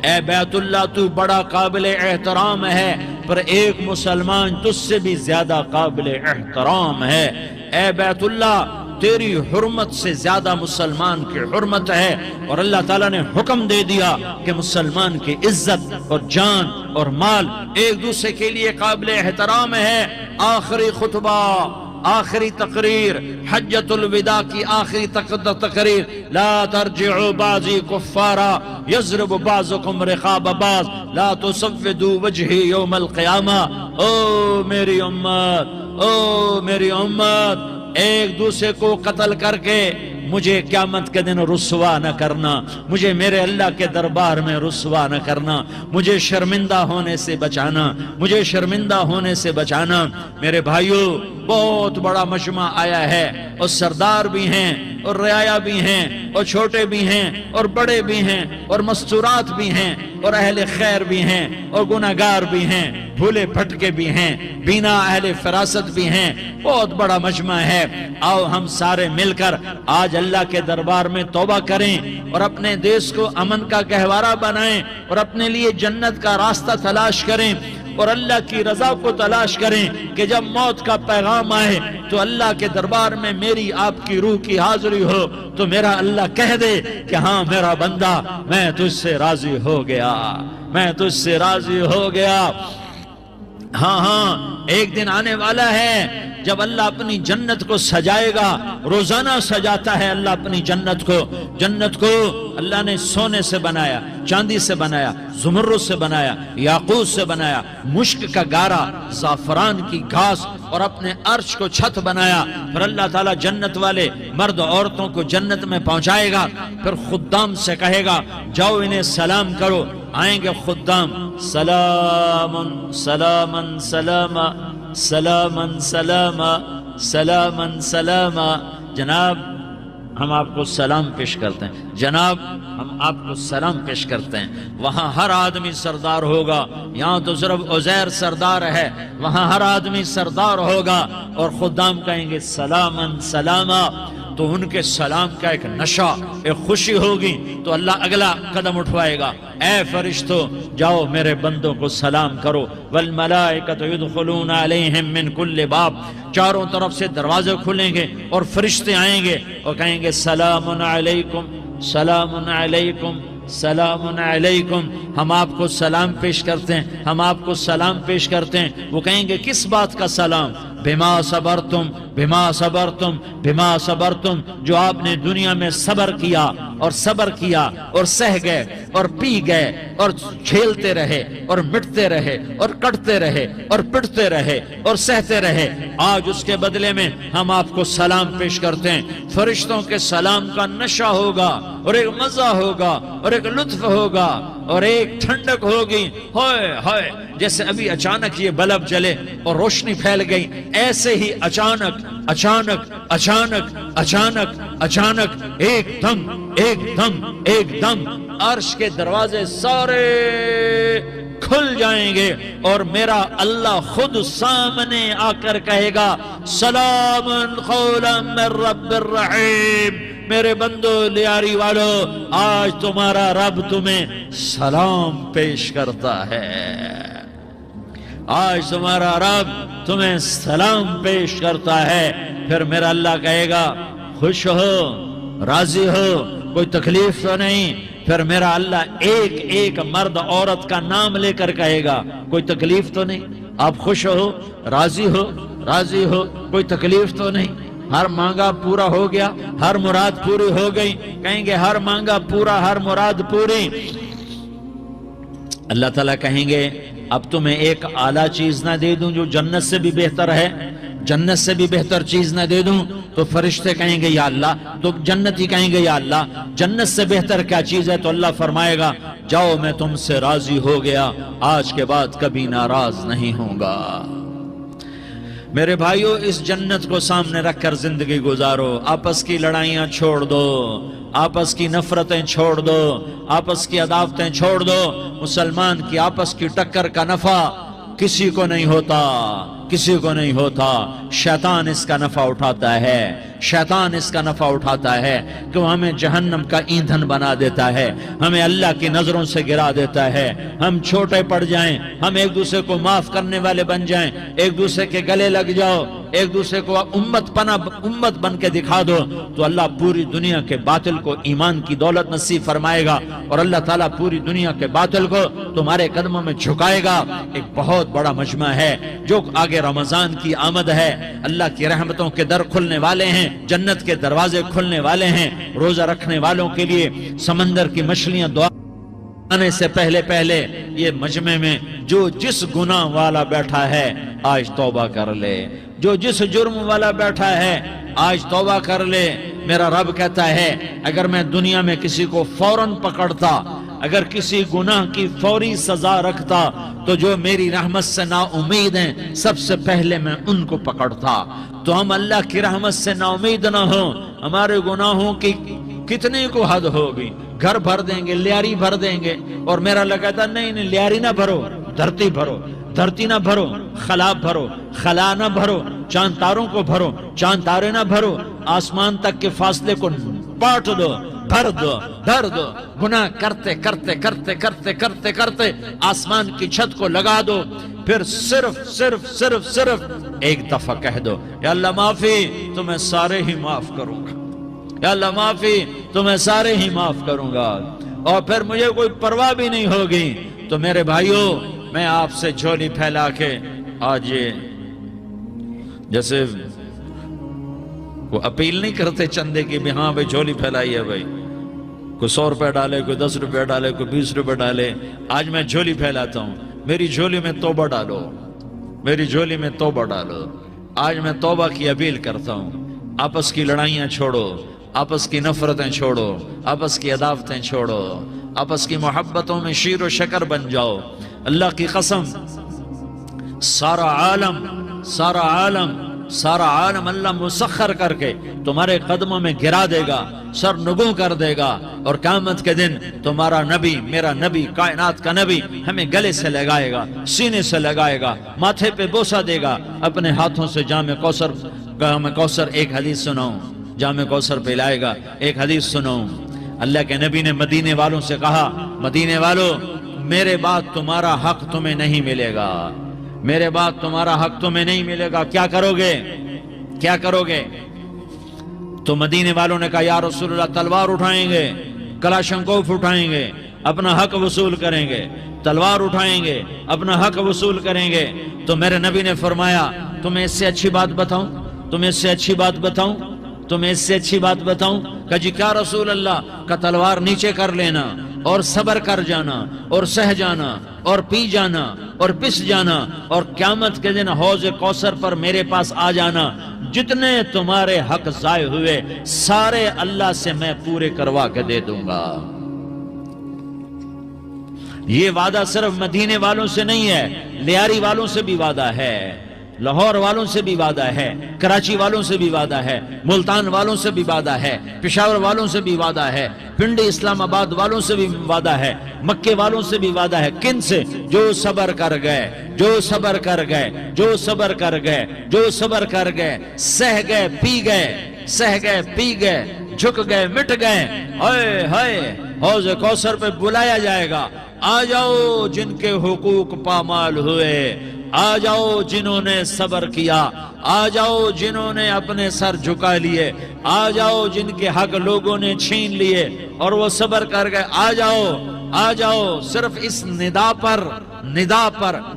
اے بیت اللہ تو بڑا قابل احترام ہے، پر ایک مسلمان تجھ سے بھی زیادہ قابل احترام ہے، اے بیت اللہ تیری حرمت سے زیادہ مسلمان کی حرمت ہے، اور اللہ تعالیٰ نے حکم دے دیا کہ مسلمان کی عزت اور جان اور مال ایک دوسرے کے لیے قابل احترام ہے۔ آخری خطبہ، آخری تقریر، حجۃ الوداع کی آخری تقریر، لا ترجعوا بعضی کفارا یضرب بعضکم رقاب بعض لا تسودوا وجہی یوم القیامہ۔ او میری امت، او میری امت، ایک دوسرے کو قتل کر کے مجھے قیامت کے دن رسوا نہ کرنا، مجھے میرے اللہ کے دربار میں رسوا نہ کرنا، مجھے شرمندہ ہونے سے بچانا، مجھے شرمندہ ہونے سے بچانا۔ میرے بھائیو، بہت بڑا مجمع آیا ہے، اور سردار بھی ہیں اور رعایا بھی ہیں اور چھوٹے بھی ہیں اور بڑے بھی ہیں اور مستورات بھی ہیں اور اہل خیر بھی ہیں اور گناہگار بھی ہیں، بھولے بھٹکے بھی ہیں، بینا اہل فراست بھی ہیں، بہت بڑا مجمع ہے۔ آؤ ہم سارے مل کر آج اللہ کے دربار میں توبہ کریں اور اپنے دیش کو امن کا گہوارہ بنائیں اور اپنے لیے جنت کا راستہ تلاش کریں اور اللہ کی رضا کو تلاش کریں کہ جب موت کا پیغام آئے تو اللہ کے دربار میں میری آپ کی روح کی حاضری ہو تو میرا اللہ کہہ دے کہ ہاں میرا بندہ میں تجھ سے راضی ہو گیا، میں تجھ سے راضی ہو گیا۔ ہاں ایک دن آنے والا ہے جب اللہ اپنی جنت کو سجائے گا، روزانہ سجاتا ہے اللہ اپنی جنت کو۔ جنت کو اللہ نے سونے سے بنایا، چاندی سے بنایا، زمرد سے بنایا، یاقوت سے بنایا، مشک کا گارا، زعفران کی گھاس اور اپنے عرش کو چھت بنایا۔ پھر اللہ تعالیٰ جنت والے مرد عورتوں کو جنت میں پہنچائے گا، پھر خدام سے کہے گا جاؤ انہیں سلام کرو۔ آئیں گے خدام، سلام سلام سلام سلام سلام سلام سلام، جناب ہم آپ کو سلام پیش کرتے ہیں، جناب ہم آپ کو سلام پیش کرتے ہیں۔ وہاں ہر آدمی سردار ہوگا، یہاں تو صرف عزیر سردار ہے، وہاں ہر آدمی سردار ہوگا اور خدام کہیں گے سلام سلاما، تو ان کے سلام کا ایک نشہ، ایک خوشی ہوگی تو اللہ اگلا قدم اٹھوائے گا، اے فرشتو جاؤ میرے بندوں کو سلام کرو۔ والملائکۃ یدخلون علیہم من کل باب، چاروں طرف سے دروازے کھلیں گے اور فرشتے آئیں گے اور کہیں گے سلام علیکم سلام علیکم سلام علیکم، ہم آپ کو سلام پیش کرتے ہیں، ہم آپ کو سلام پیش کرتے ہیں۔ وہ کہیں گے کس بات کا سلام؟ بما صبرتم بما صبرتم بما صبرتم، جو آپ نے دنیا میں صبر کیا اور صبر کیا اور سہ گئے اور پی گئے اور جھیلتے رہے اور مٹتے رہے اور کٹتے رہے اور پٹتے رہے اور سہتے رہے، آج اس کے بدلے میں ہم آپ کو سلام پیش کرتے ہیں۔ فرشتوں کے سلام کا نشہ ہوگا اور ایک مزہ ہوگا اور ایک لطف ہوگا اور ایک ٹھنڈک ہوگی، ہوئے ہوئے جیسے ابھی اچانک یہ بلب جلے اور روشنی پھیل گئی، ایسے ہی اچانک اچانک اچانک اچانک اچانک ایک دم ایک دم ایک دم عرش کے دروازے سارے کھل جائیں گے اور میرا اللہ خود سامنے آ کر کہے گا سلام قولا من رب الرحیم، میرے بندو لیاری والو آج تمہارا رب تمہیں سلام پیش کرتا ہے، آج تمہارا رب تمہیں سلام پیش کرتا ہے۔ پھر میرا اللہ کہے گا خوش ہو، راضی ہو، کوئی تکلیف تو نہیں؟ پھر میرا اللہ ایک ایک مرد عورت کا نام لے کر کہے گا کوئی تکلیف تو نہیں؟ آپ خوش ہو، راضی ہو، راضی ہو، کوئی تکلیف تو نہیں؟ ہر مانگا پورا ہو گیا، ہر مراد پوری ہو گئی؟ کہیں گے ہر مانگا پورا، ہر مراد پوری۔ اللہ تعالیٰ کہیں گے اب تمہیں ایک اعلیٰ چیز نہ دے دوں جو جنت سے بھی بہتر ہے، جنت سے بھی بہتر چیز نہ دے دوں؟ تو فرشتے کہیں گے یا اللہ، تو جنتی کہیں گے یا اللہ جنت سے بہتر کیا چیز ہے؟ تو اللہ فرمائے گا جاؤ میں تم سے راضی ہو گیا، آج کے بعد کبھی ناراض نہیں ہوں گا۔ میرے بھائیو اس جنت کو سامنے رکھ کر زندگی گزارو، آپس کی لڑائیاں چھوڑ دو، آپس کی نفرتیں چھوڑ دو، آپس کی عداوتیں چھوڑ دو۔ مسلمان کی آپس کی ٹکر کا نفع کسی کو نہیں ہوتا، کسی کو نہیں ہوتا، شیطان اس کا نفع اٹھاتا ہے، شیطان اس کا نفع اٹھاتا ہے کہ وہ ہمیں جہنم کا ایندھن بنا دیتا ہے، ہمیں اللہ کی نظروں سے گرا دیتا ہے، ہم چھوٹے پڑ جائیں، ہم ایک دوسرے کو معاف کرنے والے بن جائیں، ایک دوسرے کے گلے لگ جاؤ، ایک دوسرے کو امت بن کے دکھا دو، تو اللہ پوری دنیا کے باطل کو ایمان کی دولت نصیب فرمائے گا اور اللہ تعالیٰ پوری دنیا کے باطل کو تمہارے قدموں میں جھکائے گا۔ ایک بہت بڑا مجمع ہے جو آگے رمضان کی آمد ہے، اللہ کی رحمتوں کے در کھلنے والے ہیں، جنت کے دروازے کھلنے والے ہیں، روزہ رکھنے والوں کے لیے سمندر کی مچھلیاں دعا آنے سے پہلے یہ مجمع میں جو جس گناہ والا بیٹھا ہے آج توبہ کر لے، جو جس جرم والا بیٹھا ہے آج توبہ کر لے۔ میرا رب کہتا ہے اگر میں دنیا میں کسی کو فوراً پکڑتا، اگر کسی گناہ کی فوری سزا رکھتا تو جو میری رحمت سے نا امید ہیں سب سے پہلے میں ان کو پکڑتا۔ تو ہم اللہ کی رحمت سے نا امید نہ ہوں، ہمارے گناہوں کی کتنے کو حد ہوگی، گھر بھر دیں گے، لیاری بھر دیں گے، اور میرا اللہ کہتا نہیں لیاری نہ بھرو، دھرتی بھرو، دھرتی نہ بھرو، خلا بھرو، خلا نہ بھرو، چاند تاروں کو بھرو، چاند تارے نہ بھرو، آسمان تک کے فاصلے کو بانٹ دو، بھر دو، دھر دو، گناہ کرتے کرتے کرتے کرتے کرتے کرتے آسمان کی چھت کو لگا دو، پھر صرف صرف صرف صرف ایک دفعہ کہہ دو یا اللہ معافی، تو میں سارے ہی معاف کروں گا، یا اللہ معافی، تو میں سارے ہی معاف کروں گا، اور پھر مجھے کوئی پرواہ بھی نہیں ہوگی۔ تو میرے بھائیوں، میں آپ سے جھولی پھیلا کے آج یہ جیسے وہ اپیل نہیں کرتے چندے کی بھی ہاں بھائی جھولی پھیلائی ہے بھائی، کوئی 100 روپے ڈالے، کوئی 10 روپے ڈالے، کوئی 20 روپے ڈالے، آج میں جھولی پھیلاتا ہوں، میری جھولی میں توبہ ڈالو، میری جھولی میں توبہ ڈالو۔ آج میں توبہ کی اپیل کرتا ہوں، آپس کی لڑائیاں چھوڑو، آپس کی نفرتیں چھوڑو، آپس کی عداوتیں چھوڑو، آپس کی محبتوں میں شیر و شکر بن جاؤ۔ اللہ کی قسم، سارا عالم اللہ مسخر کر کے تمہارے قدموں میں گرا دے گا، سر نگوں کر دے گا، اور قیامت کے دن تمہارا نبی، میرا نبی، کائنات کا نبی ہمیں گلے سے لگائے گا، سینے سے لگائے گا، ماتھے پہ بوسہ دے گا، اپنے ہاتھوں سے جام کوثر، ایک حدیث سناؤں، جام کوثر پلائے گا، ایک حدیث سناؤں۔ اللہ کے نبی نے مدینے والوں سے کہا، مدینے والوں، میرے بعد تمہارا حق تمہیں نہیں ملے گا، میرے بعد تمہارا حق تمہیں نہیں ملے گا، کیا کرو گے؟ کیا کرو گے؟ تو مدینے والوں نے کہا یا رسول اللہ، تلوار اٹھائیں گے، کلاشنکوف اٹھائیں گے، اپنا حق وصول کریں گے، تلوار اٹھائیں گے، اپنا حق وصول کریں گے۔ تو میرے نبی نے فرمایا، تمہیں اس سے اچھی بات بتاؤں، تمہیں اس سے اچھی بات بتاؤں، تمہیں اس سے اچھی بات بتاؤں؟ کہ جی کیا رسول اللہ؟ کا تلوار نیچے کر لینا، اور صبر کر جانا، اور سہ جانا، اور پی جانا، اور پس جانا، اور قیامت کے دن حوض کوثر پر میرے پاس آ جانا، جتنے تمہارے حق ضائع ہوئے سارے اللہ سے میں پورے کروا کے دے دوں گا۔ یہ وعدہ صرف مدینے والوں سے نہیں ہے، لیاری والوں سے بھی وعدہ ہے، لاہور والوں سے بھی وعدہ ہے، کراچی والوں سے بھی وعدہ ہے، ملتان والوں سے بھی وعدہ ہے، پشاور والوں سے بھی وعدہ ہے، پنڈی اسلام آباد والوں سے بھی وعدہ ہے، مکے والوں سے بھی وعدہ ہے۔ کن سے؟ جو صبر کر گئے، جو صبر کر گئے، جو صبر کر گئے، جو صبر کر گئے، سہ گئے، پی گئے، سہ گئے، پی گئے، جھک گئے، مٹ گئے، ہائے ہائے، حوض کوثر پہ بلایا جائے گا، آ جاؤ جن کے حقوق پامال ہوئے، آ جاؤ جنہوں نے صبر کیا، آ جاؤ جنہوں نے اپنے سر جھکا لیے، آ جاؤ جن کے حق لوگوں نے چھین لیے اور وہ صبر کر گئے، آ جاؤ، آ جاؤ۔ صرف اس ندا پر،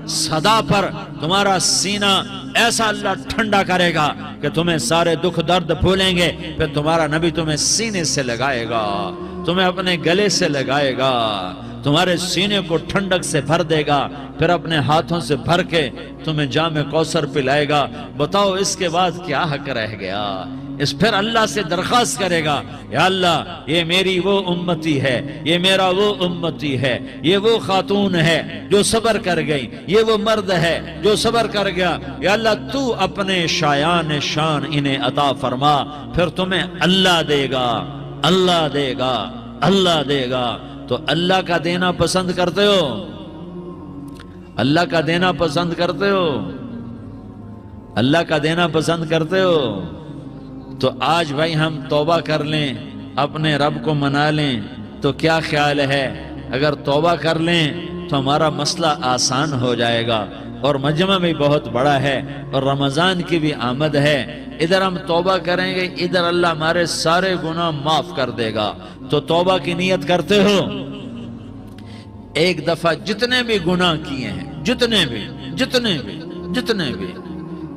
صدا پر تمہارا سینہ ایسا اللہ ٹھنڈا کرے گا کہ تمہیں سارے دکھ درد بھولیں گے، پھر تمہارا نبی تمہیں سینے سے لگائے گا، تمہیں اپنے گلے سے لگائے گا، تمہارے سینے کو ٹھنڈک سے بھر دے گا، پھر اپنے ہاتھوں سے بھر کے تمہیں جام کوثر پلائے گا۔ بتاؤ اس کے بعد کیا حق رہ گیا؟ پھر اللہ سے درخواست کرے گا، یا اللہ یہ میری وہ امتی ہے، یہ میرا وہ امتی ہے، یہ وہ خاتون ہے جو صبر کر گئی، یہ وہ مرد ہے جو صبر کر گیا، یا اللہ تو اپنے شایان شان انہیں عطا فرما، پھر تمہیں اللہ دے گا، اللہ دے گا، اللہ دے گا۔ تو اللہ کا دینا پسند کرتے ہو؟ اللہ کا دینا پسند کرتے ہو؟ اللہ کا دینا پسند کرتے ہو؟ تو آج بھائی ہم توبہ کر لیں، اپنے رب کو منا لیں، تو کیا خیال ہے؟ اگر توبہ کر لیں تو ہمارا مسئلہ آسان ہو جائے گا، اور مجمع بھی بہت بڑا ہے، اور رمضان کی بھی آمد ہے، ادھر ہم توبہ کریں گے، ادھر اللہ ہمارے سارے گناہ معاف کر دے گا۔ تو توبہ کی نیت کرتے ہو؟ ایک دفعہ جتنے بھی گناہ کیے ہیں، جتنے بھی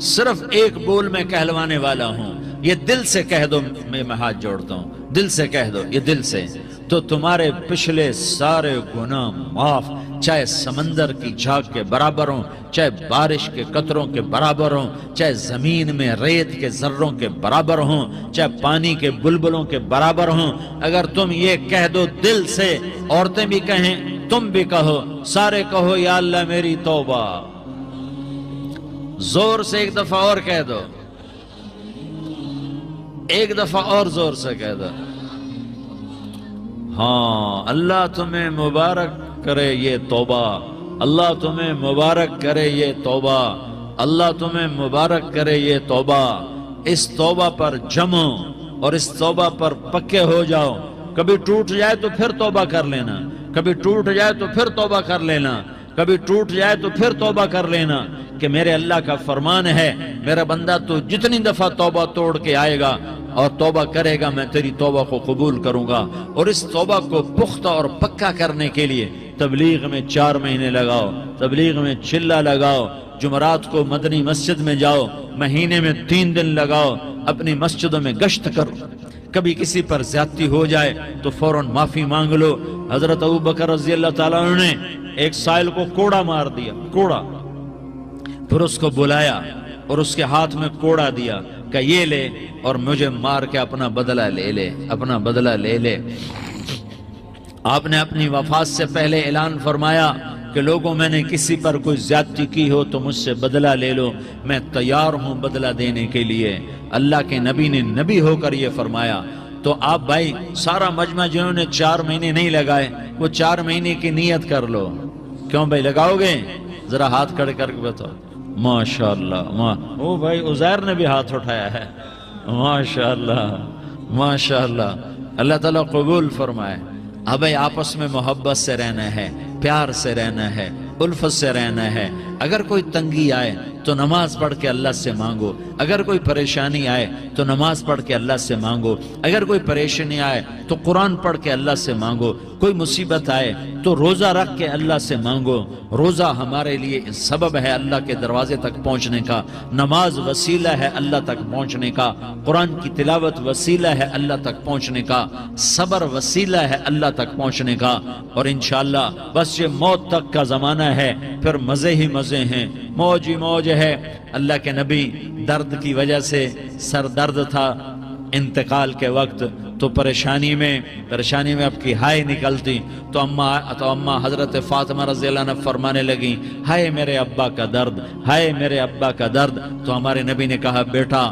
صرف ایک بول میں کہلوانے والا ہوں، یہ دل سے کہہ دو، میں ہاتھ جوڑتا ہوں، دل سے کہہ دو، یہ دل سے، تو تمہارے پچھلے سارے گناہ معاف، چاہے سمندر کی جھاگ کے برابر ہوں، چاہے بارش کے قطروں کے برابر ہوں، چاہے زمین میں ریت کے ذروں کے برابر ہوں، چاہے پانی کے بلبلوں کے برابر ہوں۔ اگر تم یہ کہہ دو دل سے، عورتیں بھی کہیں، تم بھی کہو، سارے کہو یا اللہ میری توبہ، زور سے ایک دفعہ اور کہہ دو، ایک دفعہ اور زور سے کہہ دو، ہاں اللہ تمہیں مبارک کرے یہ توبہ، اللہ تمہیں مبارک کرے یہ توبہ، اللہ تمہیں مبارک کرے یہ توبہ۔ اس توبہ پر جمو، اور اس توبہ پر پکے ہو جاؤ. کبھی ٹوٹ جائے تو پھر توبہ کر لینا, کبھی ٹوٹ جائے تو پھر توبہ کر لینا, کبھی ٹوٹ جائے تو پھر توبہ کر لینا, کہ میرے اللہ کا فرمان ہے میرا بندہ تو جتنی دفعہ توبہ توڑ کے آئے گا اور توبہ کرے گا میں تیری توبہ کو قبول کروں گا. اور اس توبہ کو پختہ اور پکا کرنے کے لیے تبلیغ میں 4 مہینے لگاؤ, تبلیغ میں چلہ لگاؤ, جمعرات کو مدنی مسجد میں جاؤ, مہینے میں 3 دن لگاؤ, اپنی مسجدوں میں گشت کرو. کبھی کسی پر زیادتی ہو جائے تو فوراً معافی مانگ لو. حضرت ابوبکر رضی اللہ تعالیٰ عنہ نے ایک سائل کو کوڑا مار دیا, کوڑا, پھر اس کو بلایا اور اس کے ہاتھ میں کوڑا دیا کہ یہ لے اور مجھے مار کے اپنا بدلہ لے لے, اپنا بدلہ لے لے. آپ نے اپنی وفات سے پہلے اعلان فرمایا کہ لوگوں میں نے کسی پر کوئی زیادتی کی ہو تو مجھ سے بدلہ لے لو, میں تیار ہوں بدلہ دینے کے لیے. اللہ کے نبی نے نبی ہو کر یہ فرمایا. تو آپ بھائی سارا مجمع جنہوں نے 4 مہینے نہیں لگائے وہ 4 مہینے کی نیت کر لو. کیوں بھائی لگاؤ گے؟ ذرا ہاتھ کھڑے کر کے بتاؤ. ماشاءاللہ, او بھائی عزیر نے بھی ہاتھ اٹھایا ہے. ماشاءاللہ ماشاءاللہ, اللہ تعالیٰ قبول فرمائے. اب بھائی آپس میں محبت سے رہنا ہے, پیار سے رہنا ہے, الفت سے رہنا ہے. اگر کوئی تنگی آئے تو نماز پڑھ کے اللہ سے مانگو, اگر کوئی پریشانی آئے تو نماز پڑھ کے اللہ سے مانگو, اگر کوئی پریشانی آئے تو قرآن پڑھ کے اللہ سے مانگو, کوئی مصیبت آئے تو روزہ رکھ کے اللہ سے مانگو. روزہ ہمارے لیے سبب ہے اللہ کے دروازے تک پہنچنے کا, نماز وسیلہ ہے اللہ تک پہنچنے کا, قرآن کی تلاوت وسیلہ ہے اللہ تک پہنچنے کا, صبر وسیلہ ہے اللہ تک پہنچنے کا. اور انشاءاللہ بس یہ موت تک کا زمانہ ہے, پھر مزے ہی مزے ہیں, موج ہی موج ہے. اللہ کے نبی درد کی وجہ سے سر درد تھا انتقال کے وقت, تو پریشانی میں اب کی ہائے نکلتی تو اماں حضرت فاطمہ رضی اللہ عنہ فرمانے لگیں ہائے میرے ابا کا درد, ہائے میرے ابا کا درد. تو ہمارے نبی نے کہا بیٹا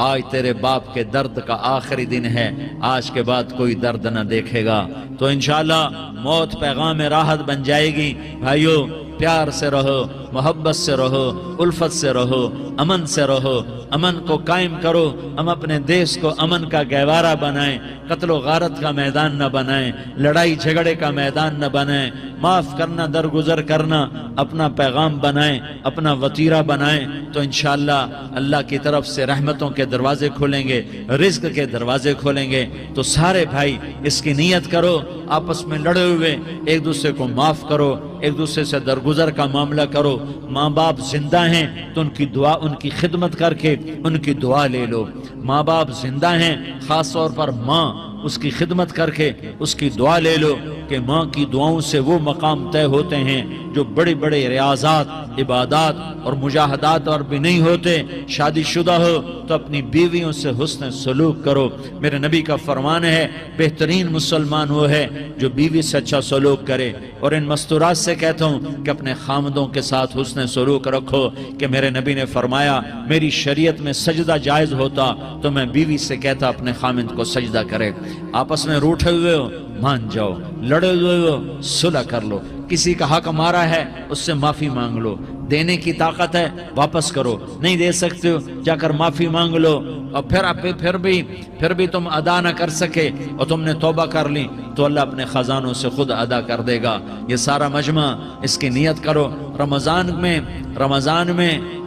آج تیرے باپ کے درد کا آخری دن ہے, آج کے بعد کوئی درد نہ دیکھے گا. تو انشاءاللہ موت پیغام راحت بن جائے گی. بھائیو پیار سے رہو, محبت سے رہو, الفت سے رہو, امن سے رہو, امن کو قائم کرو. ہم اپنے دیش کو امن کا گہوارہ بنائیں, قتل و غارت کا میدان نہ بنائیں, لڑائی جھگڑے کا میدان نہ بنائیں. معاف کرنا, درگزر کرنا اپنا پیغام بنائیں, اپنا وطیرہ بنائیں. تو انشاءاللہ اللہ کی طرف سے رحمتوں کے دروازے کھولیں گے, رزق کے دروازے کھولیں گے. تو سارے بھائی اس کی نیت کرو, آپس میں لڑے ہوئے ایک دوسرے کو معاف کرو, ایک دوسرے سے درگزر کا معاملہ کرو. ماں باپ زندہ ہیں تو ان کی دعا, ان کی خدمت کر کے ان کی دعا لے لو. ماں باپ زندہ ہیں, خاص طور پر ماں, اس کی خدمت کر کے اس کی دعا لے لو, کہ ماں کی دعاؤں سے وہ مقام طے ہوتے ہیں جو بڑے بڑے ریاضات, عبادات اور مجاہدات اور بھی نہیں ہوتے. شادی شدہ ہو تو اپنی بیویوں سے حسن سلوک کرو. میرے نبی کا فرمان ہے بہترین مسلمان وہ ہے جو بیوی سے اچھا سلوک کرے. اور ان مستورات سے کہتا ہوں کہ اپنے خامدوں کے ساتھ حسن سلوک رکھو, کہ میرے نبی نے فرمایا میری شریعت میں سجدہ جائز ہوتا تو میں بیوی سے کہتا اپنے خامد کو سجدہ کرے. آپس میں روٹھے ہوئے ہو مان جاؤ, لڑے ہوئے ہو صلح کر لو, کسی کا حق مارا ہے اس سے معافی مانگ لو, دینے کی طاقت ہے واپس کرو, نہیں دے سکتے ہو جا کر معافی مانگ لو. اور پھر بھی تم ادا نہ کر سکے اور تم نے توبہ کر لی تو اللہ اپنے خزانوں سے خود ادا کر دے گا. یہ سارا مجمع اس کی نیت کرو. رمضان میں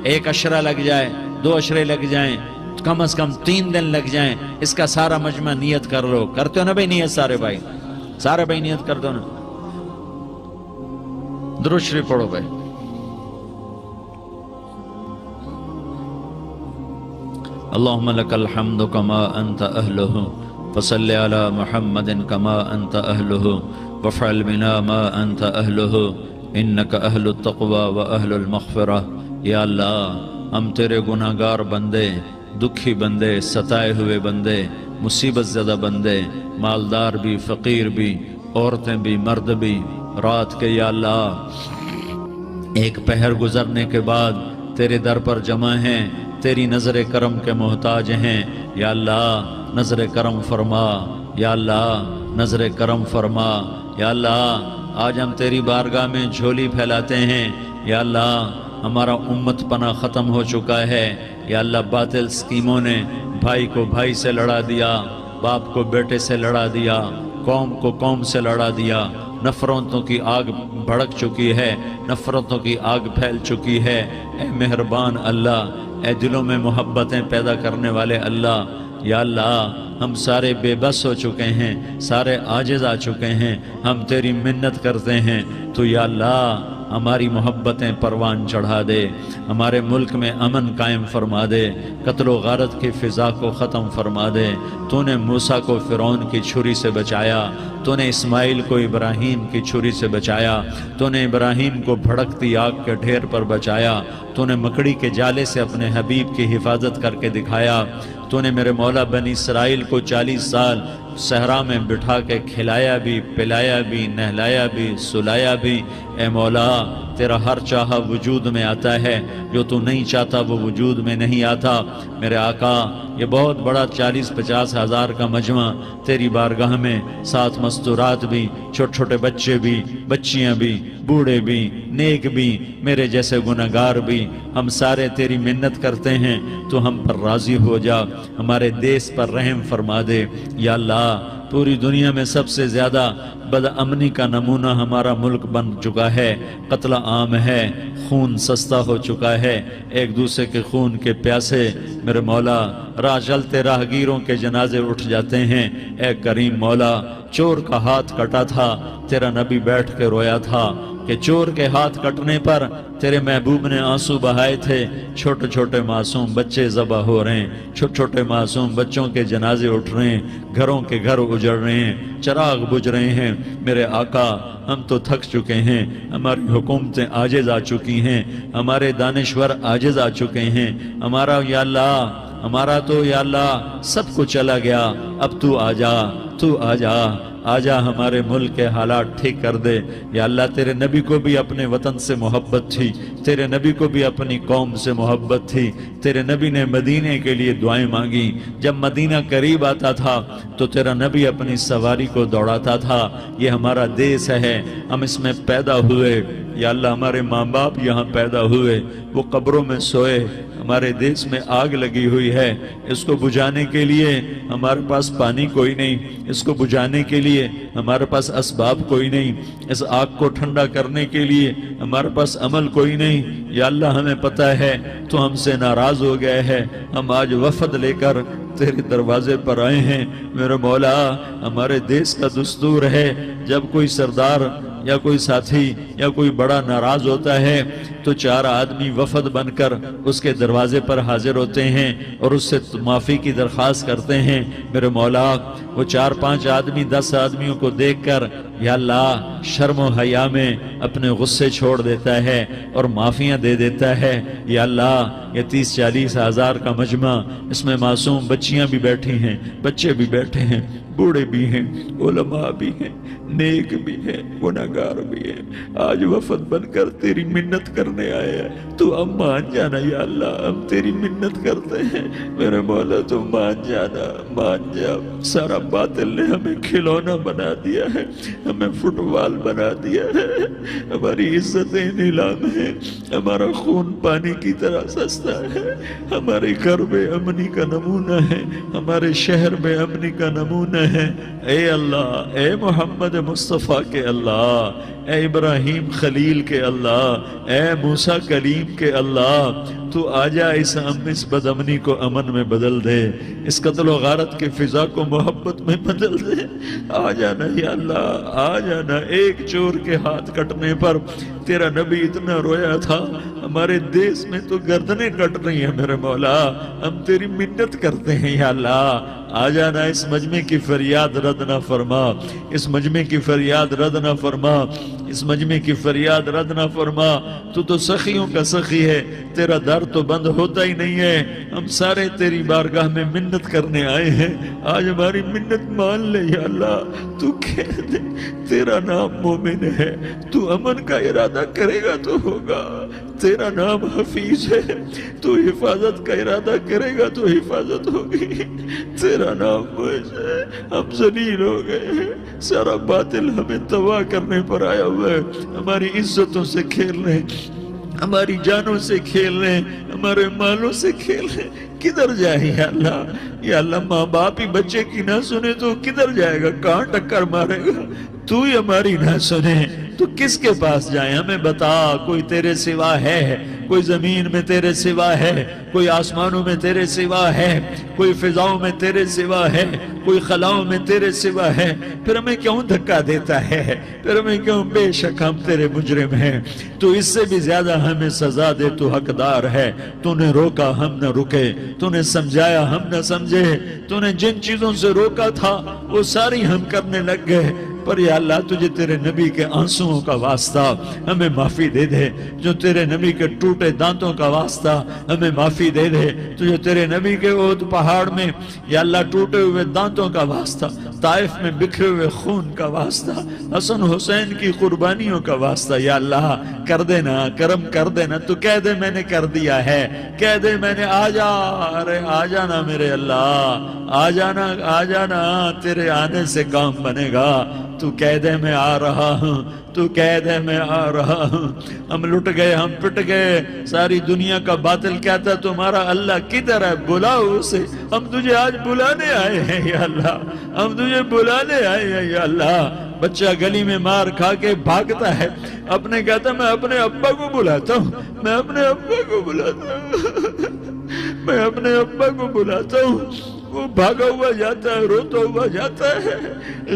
1 عشرہ لگ جائے, 2 عشرے لگ جائیں, کم از کم 3 دن لگ جائیں, اس کا سارا مجمع نیت کر لو. کرتے ہو نا بھائی نیت؟ سارے بھائی نیت کر دو نا. درود شریف پڑھو بھائی. اللہم لک الحمد کما انت اہلہ فصل علی محمد کما انت اہلہ وفعل بنا ما انت اہلہ انک اہل التقوی و اہل المغفرہ. یا اللہ ہم تیرے گناہگار بندے, دکھی بندے, ستائے ہوئے بندے, مصیبت زدہ بندے, مالدار بھی, فقیر بھی, عورتیں بھی, مرد بھی, رات کے یا اللہ ایک پہر گزرنے کے بعد تیرے در پر جمع ہیں, تیری نظر کرم کے محتاج ہیں. یا اللہ نظر کرم فرما, یا اللہ نظر کرم فرما. یا اللہ آج ہم تیری بارگاہ میں جھولی پھیلاتے ہیں. یا اللہ ہمارا امت پناہ ختم ہو چکا ہے۔ یا اللہ باطل سکیموں نے بھائی کو بھائی سے لڑا دیا، باپ کو بیٹے سے لڑا دیا، قوم کو قوم سے لڑا دیا، نفرتوں کی آگ بھڑک چکی ہے، نفرتوں کی آگ پھیل چکی ہے۔ اے مہربان اللہ، اے دلوں میں محبتیں پیدا کرنے والے اللہ، یا اللہ ہم سارے بے بس ہو چکے ہیں، سارے عاجز آ چکے ہیں، ہم تیری منت کرتے ہیں، تو یا اللہ ہماری محبتیں پروان چڑھا دے، ہمارے ملک میں امن قائم فرما دے، قتل و غارت کی فضا کو ختم فرما دے۔ تو نے موسیٰ کو فرعون کی چھری سے بچایا، تو نے اسماعیل کو ابراہیم کی چھری سے بچایا، تو نے ابراہیم کو بھڑکتی آگ کے ڈھیر پر بچایا، تو نے مکڑی کے جالے سے اپنے حبیب کی حفاظت کر کے دکھایا، تو نے میرے مولا بنی اسرائیل کو 40 سال صحرا میں بٹھا کے کھلایا بھی، پلایا بھی، نہلایا بھی، سلایا بھی۔ اے مولا تیرا ہر چاہا وجود میں آتا ہے، جو تو نہیں چاہتا وہ وجود میں نہیں آتا۔ میرے آقا یہ بہت بڑا 40-50 ہزار کا مجمع تیری بارگاہ میں، ساتھ مستورات بھی، چھوٹے چھوٹے بچے بھی، بچیاں بھی، بوڑھے بھی، نیک بھی، میرے جیسے گنہگار بھی، ہم سارے تیری منت کرتے ہیں تو ہم پر راضی ہو جا، ہمارے دیس پر رحم فرما دے۔ یا اللہ پوری دنیا میں سب سے زیادہ بدامنی کا نمونہ ہمارا ملک بن چکا ہے، قتل عام ہے، خون سستا ہو چکا ہے، ایک دوسرے کے خون کے پیاسے میرے مولا راہ چلتے راہگیروں کے جنازے اٹھ جاتے ہیں۔ اے کریم مولا چور کا ہاتھ کٹا تھا، تیرا نبی بیٹھ کے رویا تھا کہ چور کے ہاتھ کٹنے پر تیرے محبوب نے آنسو بہائے تھے، چھوٹے چھوٹے معصوم بچے ذبح ہو رہے ہیں، چھوٹے چھوٹے معصوم بچوں کے جنازے اٹھ رہے ہیں، گھروں کے گھر اجڑ رہے ہیں، چراغ بجھ رہے ہیں۔ میرے آقا ہم تو تھک چکے ہیں، ہماری حکومتیں عاجز آ چکی ہیں، ہمارے دانشور عاجز آ چکے ہیں، ہمارا یا اللہ ہمارا تو یا اللہ سب کچھ چلا گیا، اب تو آ جا، تو آ جا، آجا ہمارے ملک کے حالات ٹھیک کر دے۔ یا اللہ تیرے نبی کو بھی اپنے وطن سے محبت تھی، تیرے نبی کو بھی اپنی قوم سے محبت تھی، تیرے نبی نے مدینے کے لیے دعائیں مانگی، جب مدینہ قریب آتا تھا تو تیرا نبی اپنی سواری کو دوڑاتا تھا۔ یہ ہمارا دیس ہے، ہم اس میں پیدا ہوئے، یا اللہ ہمارے ماں باپ یہاں پیدا ہوئے، وہ قبروں میں سوئے، ہمارے دیس میں آگ لگی ہوئی ہے، اس کو بجھانے کے لیے ہمارے پاس پانی کوئی نہیں، اس کو بجھانے کے لیے ہمارے پاس اسباب کوئی نہیں، اس آگ کو ٹھنڈا کرنے کے لیے ہمارے پاس عمل کوئی نہیں۔ یا اللہ ہمیں پتہ ہے تو ہم سے ناراض ہو گئے ہے، ہم آج وفد لے کر تیرے دروازے پر آئے ہیں۔ میرے مولا ہمارے دیس کا دستور ہے، جب کوئی سردار یا کوئی ساتھی یا کوئی بڑا ناراض ہوتا ہے تو 4 آدمی وفد بن کر اس کے دروازے پر حاضر ہوتے ہیں اور اس سے معافی کی درخواست کرتے ہیں۔ میرے مولا وہ 4-5 آدمی 10 آدمیوں کو دیکھ کر یا اللہ شرم و حیا میں اپنے غصے چھوڑ دیتا ہے اور معافیاں دے دیتا ہے۔ یا اللہ یہ 30-40 ہزار کا مجمع، اس میں معصوم بچیاں بھی بیٹھی ہیں، بچے بھی بیٹھے ہیں، بوڑھے بھی ہیں، علماء بھی ہیں، نیک بھی ہیں، گناہگار بھی ہیں، آج وفد بن کر تیری منت کرنے آئے ہیں، تو اب مان جانا یا اللہ، ہم تیری منت کرتے ہیں۔ میرے مولا تو مان جانا، مان جا۔ سارا باطل نے ہمیں کھلونا بنا دیا ہے، ہمیں فٹ بال بنا دیا ہے، ہماری عزتیں نیلام ہیں، ہمارا خون پانی کی طرح سستا ہے، ہمارے گھر بے امنی کا نمونہ ہے، ہمارے شہر بے امنی کا نمونہ ہے۔ اے اللہ، اے محمد مصطفیٰ کے اللہ، اے ابراہیم خلیل کے اللہ، اے موسیٰ کلیم کے اللہ، تو آجا اس بدامنی کو امن میں بدل دے، اس قتل و غارت کی فضا کو محبت میں بدل دے۔ آ جانا یا اللہ، آ جانا۔ ایک چور کے ہاتھ کٹنے پر تیرا نبی اتنا رویا تھا، ہمارے دیس میں تو گردنیں کٹ رہی ہیں۔ میرے مولا ہم تیری منت کرتے ہیں یا اللہ، آ جانا، اس مجمع کی فریاد رد نہ فرما، اس مجمع کی فریاد رد نہ فرما، اس مجمع کی فریاد رد نہ فرما۔ تو سخیوں کا سخی ہے، تیرا در تو بند ہوتا ہی نہیں ہے۔ ہم سارے تیری بارگاہ میں منت کرنے آئے ہیں، آج ہماری منت مان لے یا اللہ۔ تو کہہ دے تیرا نام مومن ہے، تو امن کا ارادہ کرے گا تو ہوگا، تیرا نام حفیظ ہے، تو حفاظت کا ارادہ کرے گا تو حفاظت ہوگی، تیرا نام موج ہے۔ ہم ذلیل ہو گئے ہیں، سارا باطل ہمیں تباہ کرنے پر آیا ہوا ہے، ہماری عزتوں سے کھیل رہے ہیں، ہماری جانوں سے کھیل رہے ہیں، ہمارے مالوں سے کھیل رہے ہیں، کدھر جائے یا اللہ؟ یا اللہ ماں باپ ہی بچے کی نہ سنے تو کدھر جائے گا؟ کہاں ٹکر مارے گا؟ تو ہی ہماری نہ سنے تو کس کے پاس جائیں؟ ہمیں بتا، کوئی تیرے سوا ہے؟ کوئی زمین میں تیرے سوا ہے؟ کوئی آسمانوں میں تیرے سوا ہے؟ کوئی فضاؤں میں تیرے سوا ہے؟ کوئی خلاؤں میں تیرے سوا ہے؟ پھر ہمیں کیوں دھکا دیتا ہے؟ پھر ہمیں کیوں؟ بے شک ہم تیرے مجرم ہیں، تو اس سے بھی زیادہ ہمیں سزا دے، تو حقدار ہے۔ تو نے روکا ہم نہ رکے، تو نے سمجھایا ہم نہ سمجھے، تو نے جن چیزوں سے روکا تھا وہ ساری ہم کرنے لگ گئے، پر یا اللہ تجھے تیرے نبی کے آنسوؤں کا واسطہ ہمیں معافی دے دے، جو تیرے نبی کے ٹوٹے دانتوں کا واسطہ ہمیں معافی دے دے، تجھے تیرے نبی کے احد پہاڑ میں یا اللہ ٹوٹے ہوئے دانتوں کا واسطہ، طائف میں بکھرے ہوئے خون کا واسطہ، حسن حسین کی قربانیوں کا واسطہ یا اللہ کر دینا، کرم کر دینا۔ تو کہہ دے میں نے کر دیا ہے، کہہ دے میں نے، آ جا، ارے آ جانا میرے اللہ، آ جانا، آ جانا، تیرے آنے سے کام بنے گا۔ تو کہہ دے میں آ رہا ہوں، تو کہہ دے میں آ رہا ہوں۔ ہم لٹ گئے، ہم پٹ گئے، ساری دنیا کا باطل کہتا ہے تمہارا اللہ کدھر ہے؟ بلاؤ اسے، ہم تجھے آج بلانے آئے ہیں یا اللہ، ہم تجھے بلانے آئے ہیں یا اللہ۔ بچہ گلی میں مار کھا کے بھاگتا ہے، اپنے کہتا میں اپنے ابا کو بلاتا ہوں، میں اپنے ابا کو بلاتا ہوں، میں اپنے ابا کو بلاتا ہوں۔ وہ بھاگا ہوا جاتا ہے، روتا ہوا جاتا ہے۔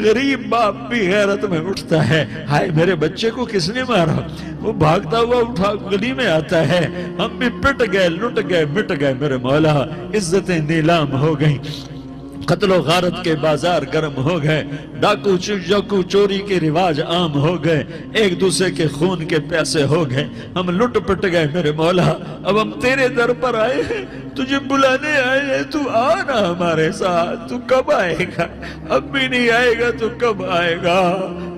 غریب باپ بھی غیرت میں اٹھتا ہے، ہائے میرے بچے کو کس نے مارا؟ وہ بھاگتا ہوا اٹھا گلی میں آتا ہے، ہم بھی پٹ گئے، لٹ گئے، مٹ گئے میرے مولا، عزتیں نیلام ہو گئیں، قتل و غارت کے بازار گرم ہو گئے، ڈاکو چوری کے رواج عام ہو گئے، ایک دوسرے کے خون کے پیسے ہو گئے، ہم لٹ پٹ گئے میرے مولا۔ اب ہم تیرے در پر آئے ہیں، تجھے بلانے آئے ہیں، تو آنا ہمارے ساتھ۔ تو کب آئے گا؟ اب بھی نہیں آئے گا تو کب آئے گا؟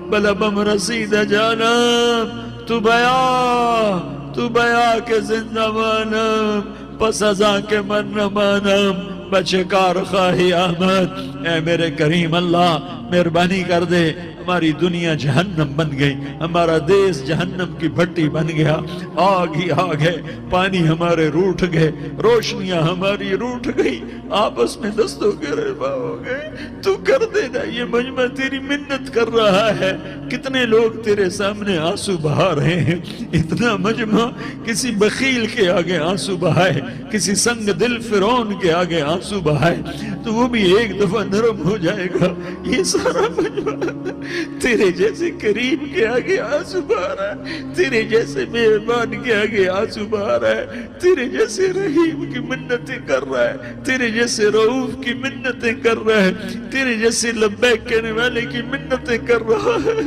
بلبم رسید جانم تو بیا کے زندہ مانم، پس ازاں کے من نہ مانم، بچے کار خواہی آمد۔ اے میرے کریم اللہ مہربانی کر دے، ہماری دنیا جہنم بن گئی، ہمارا دیس جہنم کی بھٹی بن گیا، آگ ہی آگ ہے، پانی ہمارے روٹھ گئے، روشنیاں ہماری روٹھ گئی، آپس میں دستوں کے رفع ہو گئے۔ تو کر دینا، یہ مجمع تیری منت کر رہا ہے۔ کتنے لوگ تیرے سامنے آنسو بہا رہے ہیں، اتنا مجمع کسی بخیل کے آگے آنسو بہائے، کسی سنگ دل فرعون کے آگے آنسو بہائے تو وہ بھی ایک دفعہ نرم ہو جائے گا۔ یہ سارا مجمع تیرے جیسے کریم کے آگے آنسو بہا رہا ہے، تیرے جیسے مہربان کے آگے آنسو بہا رہا ہے، تیرے جیسے رحیم کی منتیں کر رہا ہے، تیرے جیسے رؤوف کی منتیں کر رہا ہے، تیرے جیسے لبیک کہنے والے کی منتیں کر رہا ہے۔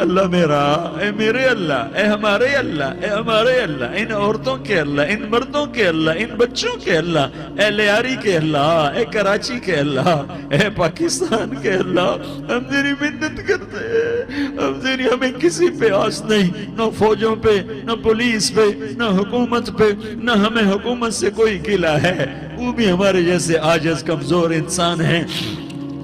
اللہ میرا، اے میرے اللہ، اے ہمارے اللہ، اے ہمارے اللہ، ان عورتوں کے اللہ، ان مردوں کے اللہ، ان بچوں کے اللہ، اے لیاری کے اللہ، اے کراچی کے اللہ، اے پاکستان کے اللہ، ہم تیری منت کرتے ہیں، ہمیں کسی پہ آس نہیں، نہ فوجوں پہ، نہ پولیس پہ، نہ حکومت پہ، نہ ہمیں حکومت سے کوئی گلہ ہے، وہ بھی ہمارے جیسے عاجز کمزور انسان ہیں،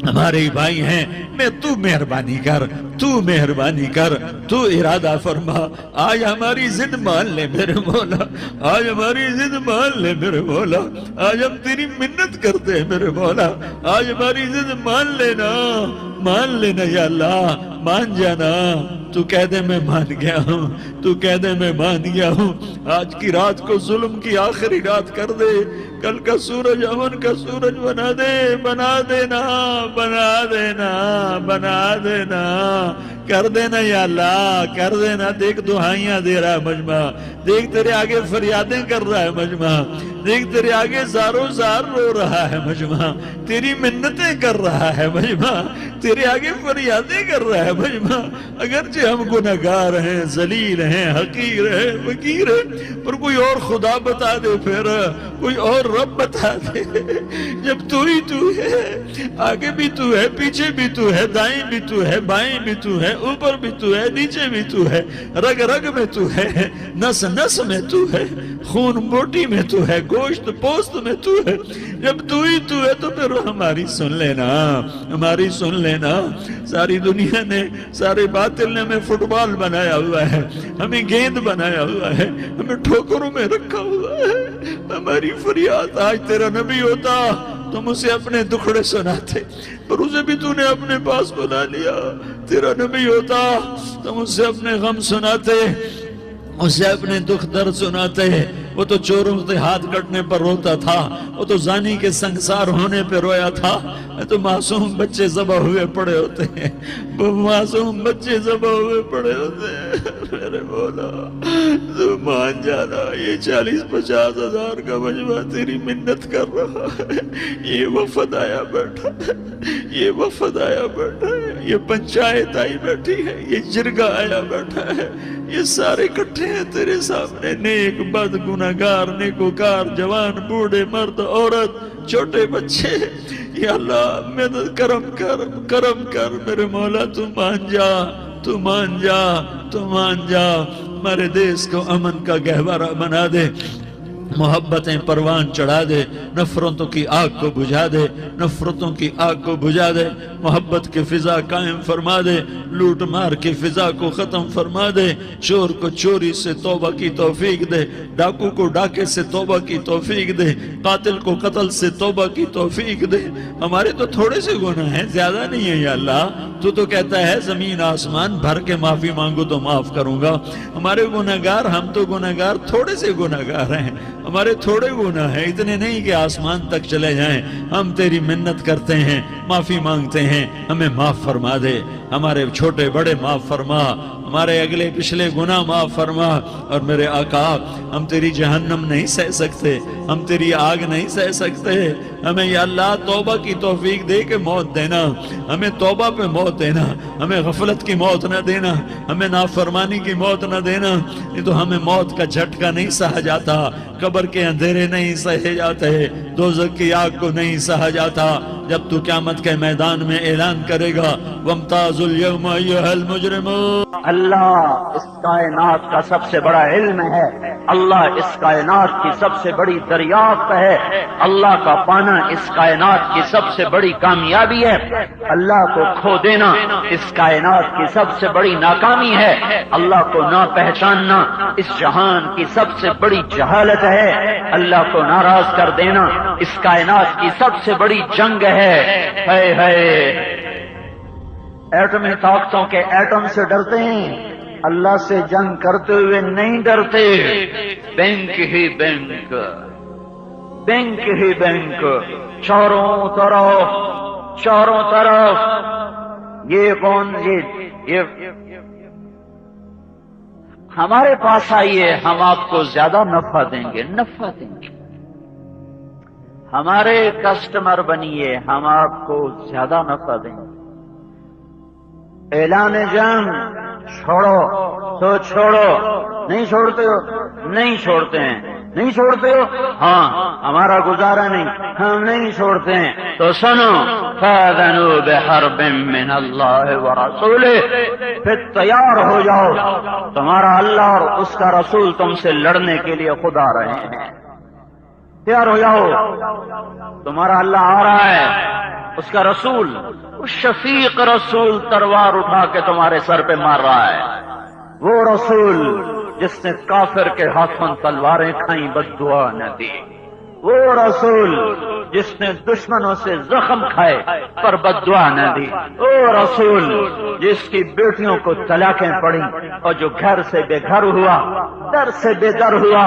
ہمارے ہی بھائی ہیں۔ میں تو مہربانی کر، تو مہربانی کر، تو ارادہ فرما، آج ہماری ضد مان لے میرے مولا، آج ہماری ضد مان لے میرے مولا، آج ہم تیری منت کرتے ہیں میرے مولا، آج ہماری ضد مان لینا یا اللہ، مان جانا۔ تو کہہ دے میں مان گیا ہوں، تو کہہ دے میں مان گیا ہوں، آج کی رات کو ظلم کی آخری رات کر دے، کل کا سورج امن کا سورج بنا دے، بنا دینا، بنا دینا، بنا دینا، کر دینا یا اللہ، کر دینا۔ دیکھ دعائیاں دے رہا ہے مجمع، دیکھ تیرے آگے فریادیں کر رہا ہے مجمع، دیکھ تیرے آگے زارو زار رو رہا ہے مجمع، تیری منتیں کر رہا ہے مجمع، تیرے آگے فریادیں کر رہا ہے مجمع۔ اگرچہ ہم گناہگار ہیں، ذلیل ہیں، حقیر ہیں، فقیر ہیں، پر کوئی اور خدا بتا دے، پھر کوئی اور رب بتا دے۔ جب تو ہی تو ہے، آگے بھی تو ہے، پیچھے بھی تو ہے، دائیں بھی تو ہے، بائیں بھی تو ہے، اوپر بھی تو ہے، نیچے بھی تو ہے، رگ رگ میں تو ہے، نس نس میں تو ہے، خون بوٹی میں تو ہے، گوشت پوست میں تو ہے۔ جب تو ہی تو ہے تو پھر ہماری سن لینا، ہماری سن لینا۔ لینا. ساری دنیا نے، سارے باطل نے ہمیں فٹ بال بنایا ہوا ہے، ہمیں گیند بنایا ہوا ہے، ہمیں ٹھوکروں میں رکھا ہوا ہے. ہماری فریاد آج تیرا نبی ہوتا تم اسے اپنے دکھڑے سناتے، پر اسے بھی تو نے اپنے پاس بنا لیا. تیرا نبی ہوتا تم اسے اپنے غم سناتے، اسے اپنے دکھ درد سناتے. وہ تو چوروں سے ہاتھ کٹنے پر روتا تھا، وہ تو زانی کے سنگسار ہونے پہ رویا تھا. تو معصوم بچے ذبح ہوئے پڑے ہوتے ہیں، وہ معصوم بچے ذبح ہوئے پڑے ہوتے ہیں. میرے مولا تو مان جانا، یہ 40-50 ہزار کا مجمع تیری منت کر رہا ہے. یہ وفد آیا بیٹھا ہے، یہ وفد آیا بیٹھا ہے، یہ پنچایت آئی بیٹھی ہے، یہ جرگہ آیا بیٹھا ہے. یہ سارے اکٹھے ہیں تیرے سامنے، نیک بد گناہگار نیکوکار، جوان بوڑھے مرد عورت چھوٹے بچے. یا اللہ مدد کرم کر، کرم کر میرے مولا. تو مان جا، تو مان جا، تو مان جا. ہمارے دیس کو امن کا گہوارہ بنا دے، محبتیں پروان چڑھا دے، نفرتوں کی آگ کو بجھا دے، نفرتوں کی آگ کو بجھا دے، محبت کی فضا قائم فرما دے، لوٹ مار کی فضا کو ختم فرما دے، چور کو چوری سے توبہ کی توفیق دے، ڈاکو کو ڈاکے سے توبہ کی توفیق دے، قاتل کو قتل سے توبہ کی توفیق دے. ہمارے تو تھوڑے سے گناہ ہیں، زیادہ نہیں ہے یا اللہ. تو کہتا ہے زمین آسمان بھر کے معافی مانگو تو معاف کروں گا. ہمارے گناہگار، ہم تو گناہگار تھوڑے سے گناہگار ہیں، ہمارے تھوڑے گناہ ہیں، اتنے نہیں کہ آسمان تک چلے جائیں. ہم تیری منت کرتے ہیں، معافی مانگتے ہیں، ہمیں معاف فرما دے. ہمارے چھوٹے بڑے معاف فرما، ہمارے اگلے پچھلے گناہ معاف فرما. اور میرے آقا ہم تیری جہنم نہیں سہ سکتے، ہم تیری آگ نہیں سہ سکتے. ہمیں یا اللہ توبہ کی توفیق دے کے موت دینا، ہمیں توبہ پہ موت دینا، ہمیں غفلت کی موت نہ دینا، ہمیں نافرمانی کی موت نہ دینا. نہیں تو ہمیں موت کا جھٹکا نہیں سہا جاتا، قبر کے اندھیرے نہیں سہے جاتے، دوزخ کی آگ کو نہیں سہا جاتا. جب تو قیامت کے میدان میں اعلان کرے گا وَامْتَازُوا الْيَوْمَ أَيُّهَا الْمُجْرِمُونَ. اللہ اس کائنات کا سب سے بڑا علم ہے، اللہ اس کائنات کی سب سے بڑی دریافت ہے، اللہ کا پانا اس کائنات کی سب سے بڑی کامیابی ہے، اللہ کو کھو دینا اس کائنات کی سب سے بڑی ناکامی ہے، اللہ کو نہ پہچاننا اس جہان کی سب سے بڑی جہالت ہے، اللہ کو ناراض کر دینا اس کائنات کی سب سے بڑی جنگ ہے. ایٹمی طاقتوں کے ایٹم سے ڈرتے ہیں، اللہ سے جنگ کرتے ہوئے نہیں ڈرتے. بینک ہی بینک، بینک ہی بینک، چاروں طرف چاروں طرف. یہ کون؟ یہ ہمارے پاس آئیے، ہم آپ کو زیادہ نفع دیں گے، نفع دیں گے. ہمارے کسٹمر بنیے، ہم آپ کو زیادہ نفع دیں گے. اعلان جنگ چھوڑو تو چھوڑو، نہیں چھوڑتے ہو؟ نہیں چھوڑتے ہیں. نہیں چھوڑتے ہو؟ ہاں ہمارا گزارا نہیں، ہم نہیں چھوڑتے ہیں. تو سنو فَأَذَنُوا بِحَرْبٍ مِّنَ اللَّهِ وَرَسُولِهِ، پھر تیار ہو جاؤ، تمہارا اللہ اور اس کا رسول تم سے لڑنے کے لیے خود آ رہے ہیں. تیار ہو جاؤ، تمہارا اللہ آ رہا ہے، اس کا رسول، اس شفیق رسول تلوار اٹھا کے تمہارے سر پہ مار رہا ہے. وہ رسول جس نے کافر کے ہاتھوں تلواریں کھائیں بد دعا نہ دی. وہ رسول جس نے دشمنوں سے زخم کھائے پر بد دعا نہ دی. وہ رسول جس کی بیٹیوں کو طلاقیں پڑیں اور جو گھر سے بے گھر ہوا، در سے بے در ہوا.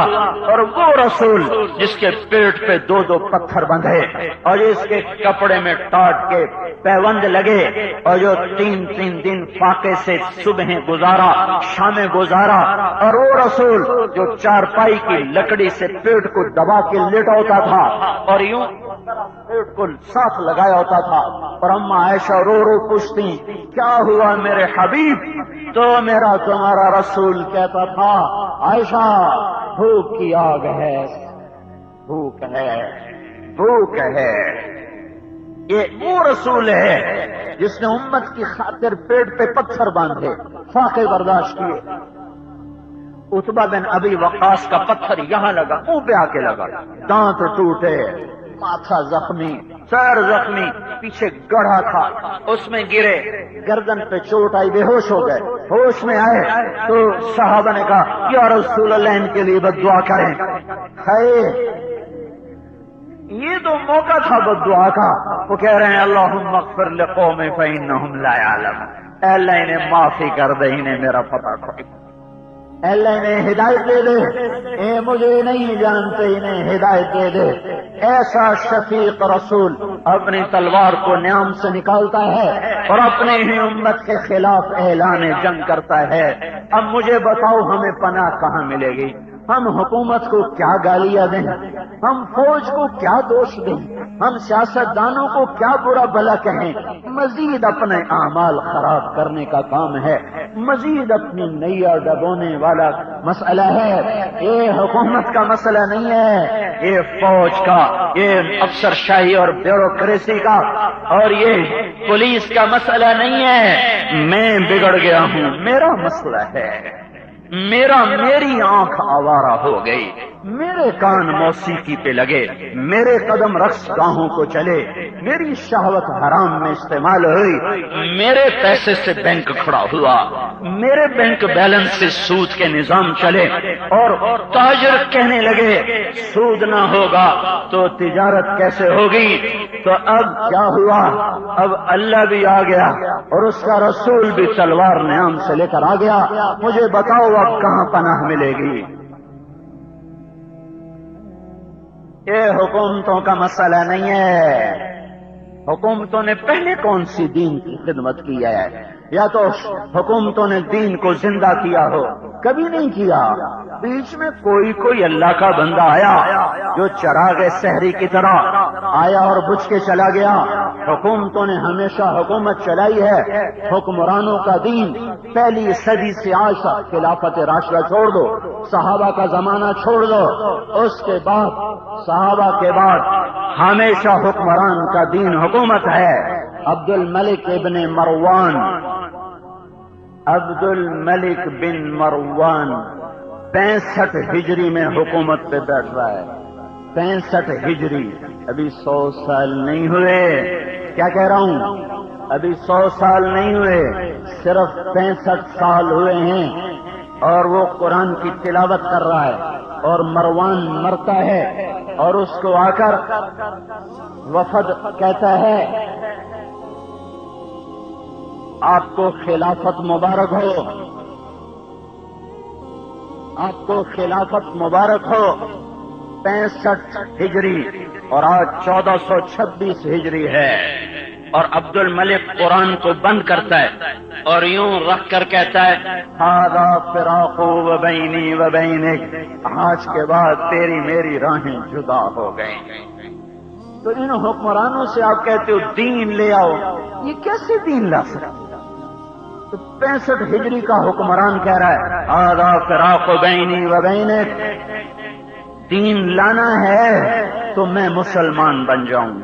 اور وہ رسول جس کے پیٹ پہ 2 پتھر بندھے اور جس کے کپڑے میں ٹاٹ کے پیوند لگے اور جو 3 دن فاقے سے صبح گزارا شامیں گزارا. اور وہ رسول جو چارپائی کی لکڑی سے پیٹ کو دبا کے لیٹا ہوتا تھا اور یوں پیٹ کو ساتھ لگایا ہوتا تھا. اور اما عائشہ رو رو پوچھتی کیا ہوا میرے حبیب؟ تو میرا تمہارا رسول کہتا تھا عائشہ بھوک کی آگ ہے، بھوک ہے، بھوک ہے. یہ وہ رسول ہے جس نے امت کی خاطر پیٹ پہ پتھر باندھے، فاقے برداشت کیے. عتبہ بن ابی وقاص کا پتھر یہاں لگا، منہ پہ آ کے لگا، دانت ٹوٹے، ماتھا زخمی، سر زخمی، پیچھے گڑھا تھا، اس میں گرے، گردن پہ چوٹ آئی، بے ہوش ہو گئے۔ ہوش میں آئے تو صحابہ نے کہا یا رسول اللہ ان کے لیے بد دعا کریں۔ یہ تو موقع تھا بد دعا کا، وہ کہہ رہے ہیں اللہم اغفر لقوم فإنہم لا یعلمون، اے اللہ انہیں معافی کر دے، انہیں میرا پتہ کوئی، اے اللہ انہیں ہدایت دے دے، اے مجھے نہیں جانتے انہیں ہدایت دے دے۔ ایسا شفیق رسول اپنی تلوار کو نیام سے نکالتا ہے اور اپنے ہی امت کے خلاف اعلان جنگ کرتا ہے۔ اب مجھے بتاؤ ہمیں پناہ کہاں ملے گی؟ ہم حکومت کو کیا گالیاں دیں؟ ہم فوج کو کیا دوش دیں؟ ہم سیاستدانوں کو کیا برا بھلا کہیں؟ مزید اپنے اعمال خراب کرنے کا کام ہے، مزید اپنی نیا ڈبونے والا مسئلہ ہے۔ یہ حکومت کا مسئلہ نہیں ہے، یہ فوج کا، یہ افسر شاہی اور بیوروکریسی کا اور یہ پولیس کا مسئلہ نہیں ہے۔ میں بگڑ گیا ہوں، میرا مسئلہ ہے، میری آنکھ آوارہ ہو گئی، میرے کان موسیقی پہ لگے، میرے قدم رقص گاہوں کو چلے، میری شہوت حرام میں استعمال ہوئی، میرے پیسے سے بینک کھڑا ہوا، میرے بینک بیلنس سے سود کے نظام چلے اور تاجر کہنے لگے سود نہ ہوگا تو تجارت کیسے ہوگی؟ تو اب کیا ہوا؟ اب اللہ بھی آ گیا اور اس کا رسول بھی تلوار نیام سے لے کر آ گیا۔ مجھے بتاؤ اب کہاں پناہ ملے گی؟ یہ حکومتوں کا مسئلہ نہیں ہے۔ حکومتوں نے پہلے کون سی دین کی خدمت کی ہے؟ یا تو حکومتوں نے دین کو زندہ کیا ہو، کبھی نہیں کیا۔ بیچ میں کوئی اللہ کا بندہ آیا جو چراغ سحری کی طرح آیا اور بجھ کے چلا گیا۔ حکومتوں نے ہمیشہ حکومت چلائی ہے، حکمرانوں کا دین پہلی صدی سے آج تک خلافت راشدہ چھوڑ دو، صحابہ کا زمانہ چھوڑ دو، اس کے بعد صحابہ کے بعد ہمیشہ حکمران کا دین حکومت ہے۔ عبد الملک بن مروان 65 ہجری میں حکومت پہ بیٹھ رہا ہے۔ 65 ہجری، ابھی 100 سال نہیں ہوئے۔ کیا کہہ رہا ہوں؟ ابھی 100 سال نہیں ہوئے، صرف 65 سال ہوئے ہیں اور وہ قرآن کی تلاوت کر رہا ہے اور مروان مرتا ہے اور اس کو آ کر وفد کہتا ہے آپ کو خلافت مبارک ہو، آپ کو خلافت مبارک ہو۔ 65 ہجری اور آج 1426 ہجری ہے اور عبد الملک قرآن کو بند کرتا ہے اور یوں رکھ کر کہتا ہے ھذا فراق و بینی و بینک، آج کے بعد تیری میری راہیں جدا ہو گئیں۔ تو ان حکمرانوں سے آپ کہتے ہو دین لے آؤ، یہ کیسے دین لا سکتے؟ تو 65 ہجری کا حکمران کہہ رہا ہے ھذا فراق بینی و بینک، دین لانا ہے تو میں مسلمان بن جاؤں،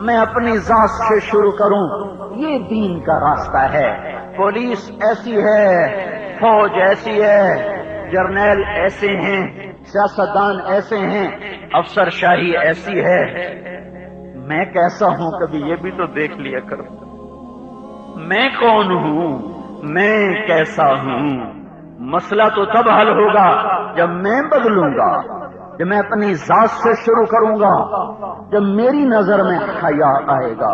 میں اپنی ذات سے شروع کروں، یہ دین کا راستہ ہے۔ پولیس ایسی ہے، فوج ایسی ہے، جرنیل ایسے ہیں، سیاستدان ایسے ہیں، افسر شاہی ایسی ہے۔ میں کیسا ہوں کبھی یہ بھی تو دیکھ لیا کرو، میں کون ہوں، میں کیسا ہوں۔ مسئلہ تو تب حل ہوگا جب میں بدلوں گا، جب میں اپنی ذات سے شروع کروں گا، جب میری نظر میں حیا آئے گا،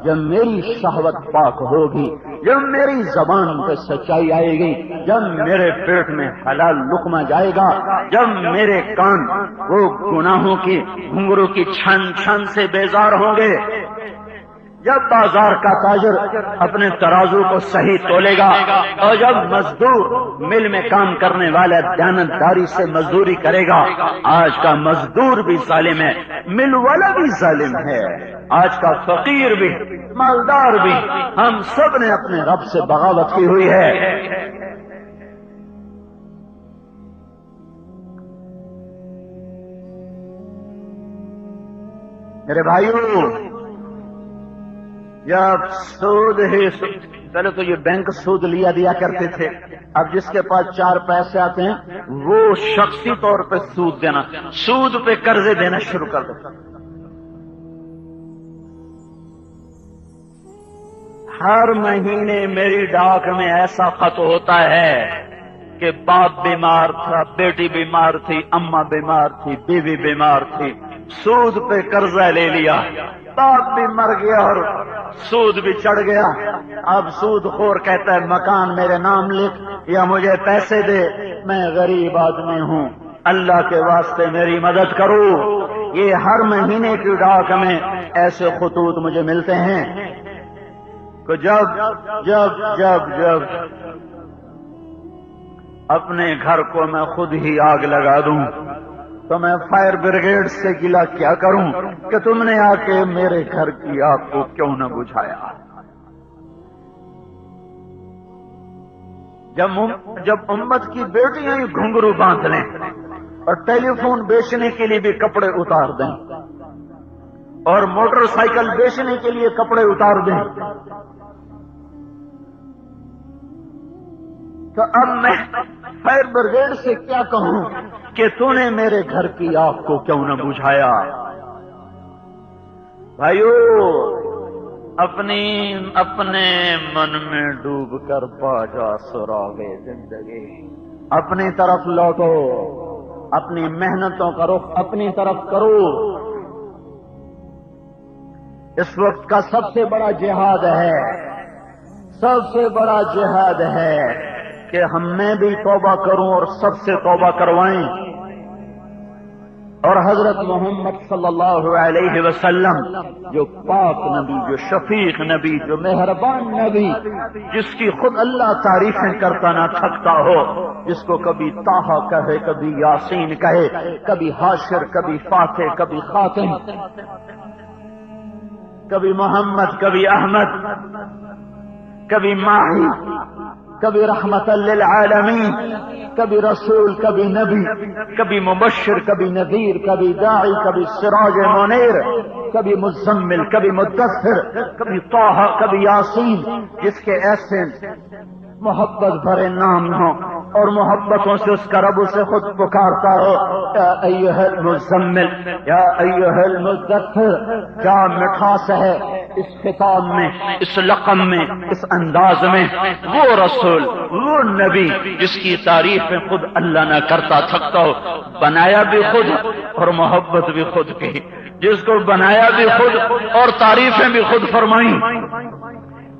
جب میری شہوت پاک ہوگی، جب میری زبان پہ سچائی آئے گی، جب میرے پیٹ میں حلال لقمہ جائے گا، جب میرے کان وہ گناہوں کی گھنگرو کی چھن چھن سے بیزار ہوں گے، جب بازار کا تاجر اپنے ترازو کو صحیح تولے گا اور جب مزدور مل میں کام کرنے والا دیانتداری سے مزدوری کرے گا۔ آج کا مزدور بھی ظالم ہے، مل والا بھی ظالم ہے، آج کا فقیر بھی، مالدار بھی، ہم سب نے اپنے رب سے بغاوت کی ہوئی ہے۔ میرے بھائیوں، جب سود ہی پہلے تو یہ بینک سود لیا دیا کرتے تھے، اب جس کے پاس 4 پیسے آتے ہیں وہ شخصی طور پہ سود دینا، سود پہ قرضے دینا شروع کر دیتا۔ ہر مہینے میری ڈاک میں ایسا خط ہوتا ہے کہ باپ بیمار تھا، بیٹی بیمار تھی، اماں بیمار تھی، بیوی بیمار تھی، سود پہ قرضہ لے لیا، باپ بھی مر گیا اور سود بھی چڑھ گیا۔ اب سود خور کہتا ہے مکان میرے نام لکھ یا مجھے پیسے دے، میں غریب آدمی ہوں، اللہ کے واسطے میری مدد کرو۔ یہ ہر مہینے کی ڈاک میں ایسے خطوط مجھے ملتے ہیں کہ جب جب جب جب اپنے گھر کو میں خود ہی آگ لگا دوں تو میں فائر بریگیڈ سے گلا کیا کروں کہ تم نے آ کے میرے گھر کی آگ کو کیوں نہ بجھایا۔ جب امت کی بیٹیاں ہی گھنگرو باندھ لیں اور ٹیلی فون بیچنے کے لیے بھی کپڑے اتار دیں اور موٹر سائیکل بیچنے کے لیے کپڑے اتار دیں، تو اب میں فائر بریگیڈ سے کیا کہوں کہ تو نے میرے گھر کی آگ کو کیوں نہ بجھایا۔ بھائیو، اپنے من میں ڈوب کر پا جا سراغے زندگی، اپنی طرف لوٹو، اپنی محنتوں کا رخ اپنی طرف کرو۔ اس وقت کا سب سے بڑا جہاد ہے، سب سے بڑا جہاد ہے کہ میں بھی توبہ کروں اور سب سے توبہ کروائیں، اور حضرت محمد صلی اللہ علیہ وسلم جو پاک نبی، جو شفیق نبی، جو مہربان نبی، جس کی خود اللہ تعریفیں کرتا نہ تھکتا ہو، جس کو کبھی طٰہٰ کہے، کبھی یاسین کہے، کبھی حاشر، کبھی فاتح، کبھی خاتم، کبھی محمد، کبھی احمد، کبھی ماہی، کبھی رحمت للعالمین، کبھی رسول، کبھی نبی، کبھی مبشر، کبھی نذیر، کبھی داعی، کبھی سراج منیر، کبھی مزمل، کبھی مدثر، کبھی طٰہٰ، کبھی یاسین، جس کے ایسے محبت بھرے نام ہوں اور محبتوں سے اس کا رب اسے خود پکارتا ہو، یا ایھا المزمل، یا ایھا المدثر۔ کیا مٹھاس ہے اس خطاب میں، اس لقب میں، اس انداز میں۔ وہ رسول، وہ نبی جس کی تعریف میں خود اللہ نہ کرتا تھکتا ہو، بنایا بھی خود اور محبت بھی خود کی، جس کو بنایا بھی خود اور تعریفیں بھی خود فرمائیں،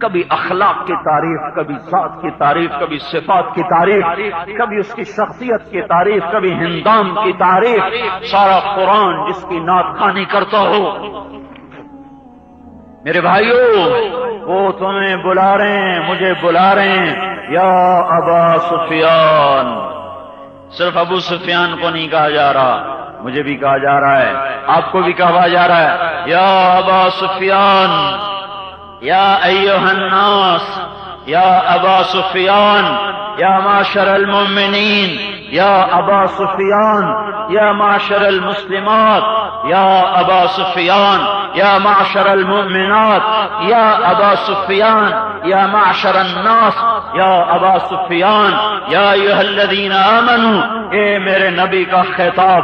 کبھی اخلاق کی تعریف، کبھی ذات کی تعریف، کبھی صفات کی تعریف، کبھی اس کی شخصیت کی تعریف، کبھی ہندام کی تعریف، سارا قرآن جس کی نعت خوانی کرتا ہو۔ میرے بھائیو، وہ تمہیں بلا رہے ہیں، مجھے بلا رہے ہیں، یا ابا سفیان۔ صرف ابو سفیان کو نہیں کہا جا رہا، مجھے بھی کہا جا رہا ہے، آپ کو بھی کہا جا رہا ہے، یا ابا سفیان، یا ایھا الناس، یا ابا سفیان، یا معشر المؤمنین، یا ابا سفیان، یا معشر المسلمات، یا ابا سفیان، یا معشر المؤمنات، یا ابا سفیان، یا معشر الناس، یا ابا سفیان، یا ایھا الذین آمنوا۔ اے میرے نبی کا خطاب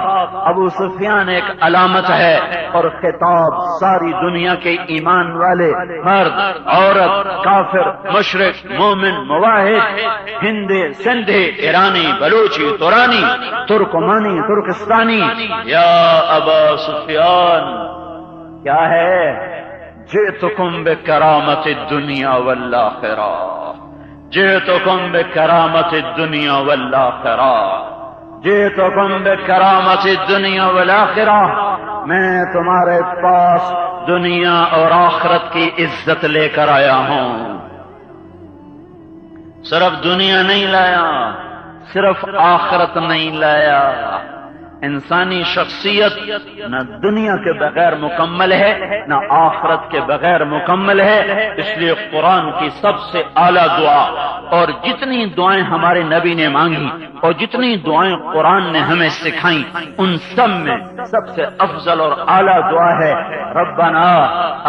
ابو سفیان ایک علامت ہے، اور خطاب ساری دنیا کے ایمان والے مرد، عورت، کافر، مشرک، مومن، موحد، ہندی، سندھی، ایرانی، بلوچی، تورانی، ترکمانی، ترکستانی، یا ابا سفیان۔ کیا ہے؟ جئتکم بکرامت الدنیا والآخرہ، جئتکم بکرامت الدنیا والآخرہ، جئتکم بکرامت الدنیا والآخرہ۔ میں تمہارے پاس دنیا اور آخرت کی عزت لے کر آیا ہوں۔ صرف دنیا نہیں لایا، صرف آخرت نہیں لایا۔ انسانی شخصیت نہ دنیا کے بغیر مکمل ہے، نہ آخرت کے بغیر مکمل ہے۔ اس لیے قرآن کی سب سے اعلیٰ دعا، اور جتنی دعائیں ہمارے نبی نے مانگی اور جتنی دعائیں قرآن نے ہمیں سکھائیں، ان سب میں سب سے افضل اور اعلیٰ دعا ہے، ربنا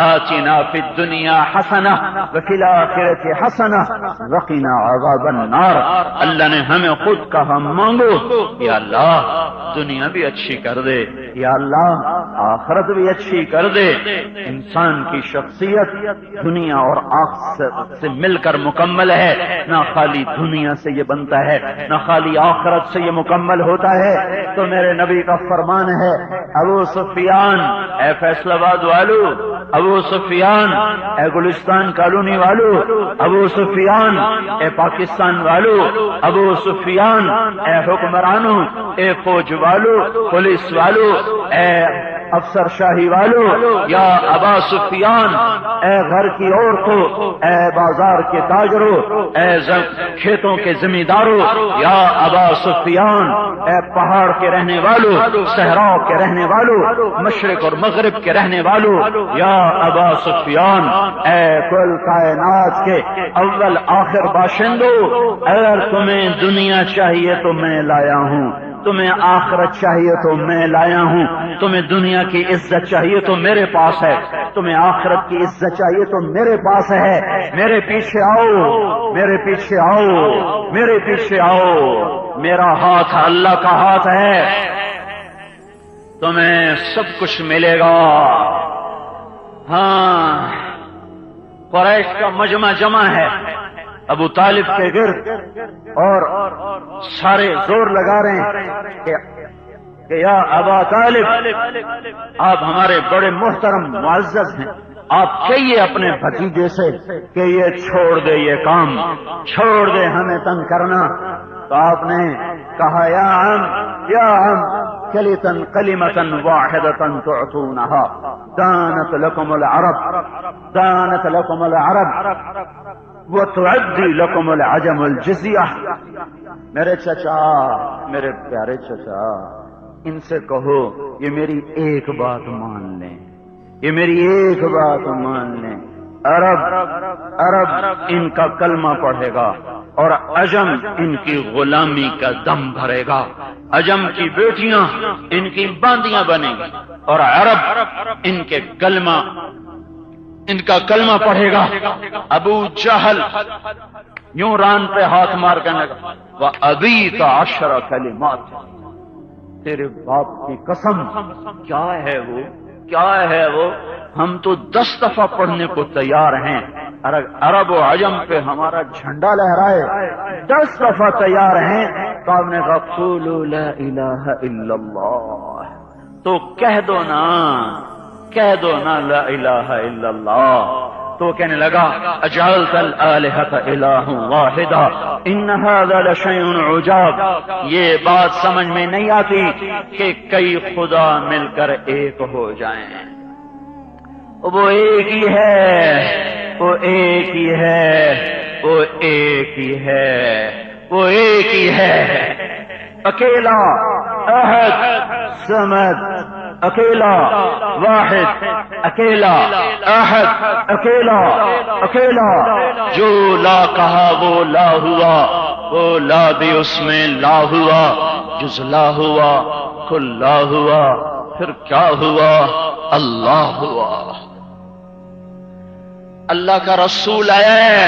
آتنا فی الدنیا حسنہ وفی الآخرۃ حسنہ وقنا عذاب النار۔ اللہ نے ہمیں خود کہا مانگو، یا اللہ دنیا بھی اچھی کر دے، یا اللہ آخرت بھی اچھی کر دے، انسان کی شخصیت دنیا اور آخرت سے مل کر مکمل ہے، نہ خالی دنیا سے یہ بنتا ہے نہ خالی آخرت سے یہ مکمل ہوتا ہے۔ تو میرے نبی کا فرمان ہے، ابو سفیان اے فیصل آباد والو، ابو سفیان اے گلستان کالونی والو، ابو سفیان اے پاکستان والو، ابو سفیان اے حکمرانوں، اے فوج والو، پولیس والو، اے افسر شاہی والو، یا ابا سفیان اے گھر کی عورتوں، اے بازار کے تاجروں، اے کھیتوں کے زمینداروں، یا ابا سفیان اے پہاڑ کے رہنے والوں، صحرا کے رہنے والوں، مشرق اور مغرب کے رہنے والوں، یا ابا سفیان اے کل کائنات کے اول آخر باشندوں، اگر تمہیں دنیا چاہیے تو میں لایا ہوں، تمہیں آخرت چاہیے تو میں لایا ہوں، تمہیں دنیا کی عزت چاہیے تو میرے پاس ہے، تمہیں آخرت کی عزت چاہیے تو میرے پاس ہے، میرے پیچھے آؤ، میرے پیچھے آؤ، میرے پیچھے آؤ، میرا ہاتھ اللہ کا ہاتھ ہے، تمہیں سب کچھ ملے گا۔ ہاں، قریش کا مجمع جمع ہے ابو طالب کے گرد، اور سارے زور لگا رہے ہیں کہ یا ابا طالب، آپ ہمارے بڑے محترم معزز ہیں، آپ کہیے اپنے بھتیجے سے کہ یہ چھوڑ دے، یہ کام چھوڑ دے، ہمیں تنگ کرنا۔ تو آپ نے کہا یا عم کلمة واحدة تعطونها دانت لكم العرب وتعدي لكم العجم الجزية۔ میرے چچا، میرے پیارے چچا، ان سے کہو یہ میری ایک بات مان لیں، یہ میری ایک بات مان لیں، عرب ان کا کلمہ پڑھے گا اور عجم ان کی غلامی کا دم بھرے گا، عجم کی بیٹیاں ان کی باندیاں بنیں گی، اور عرب ان کا کلمہ پڑھے گا۔ ابو جہل یوں ران پہ ہاتھ مار کر لگا، وَأَبِيتَ عَشْرَ كَلِمَاتٍ، تیرے باپ کی قسم، کیا ہے وہ، ہم تو 10 دفعہ پڑھنے کو تیار ہیں، عرب و عجم پہ ہمارا جھنڈا لہرائے، 10 دفعہ تیار ہیں۔ تو آپ نے کہا قولوا لا الہ الا اللہ، تو کہہ دو نا لا الہ الا اللہ۔ تو کہنے لگا اجعلت الآلہۃ الہ واحدہ ان ھذا لشیء عجاب، یہ بات سمجھ میں نہیں آتی کہ کئی خدا مل کر ایک ہو جائیں، وہ ایک ہی ہے، وہ ایک ہی ہے، وہ ایک ہی ہے، وہ ایک ہی ہے، اکیلا، احد، صمد، اکیلا، واحد، اکیلا، احد، اکیلا، اکیلا، جو لا کہا وہ لا ہوا، وہ لا بھی اس میں لا ہوا، جز لا ہوا، کل لا ہوا، پھر کیا ہوا؟ اللہ ہوا۔ اللہ کا رسول آیا ہے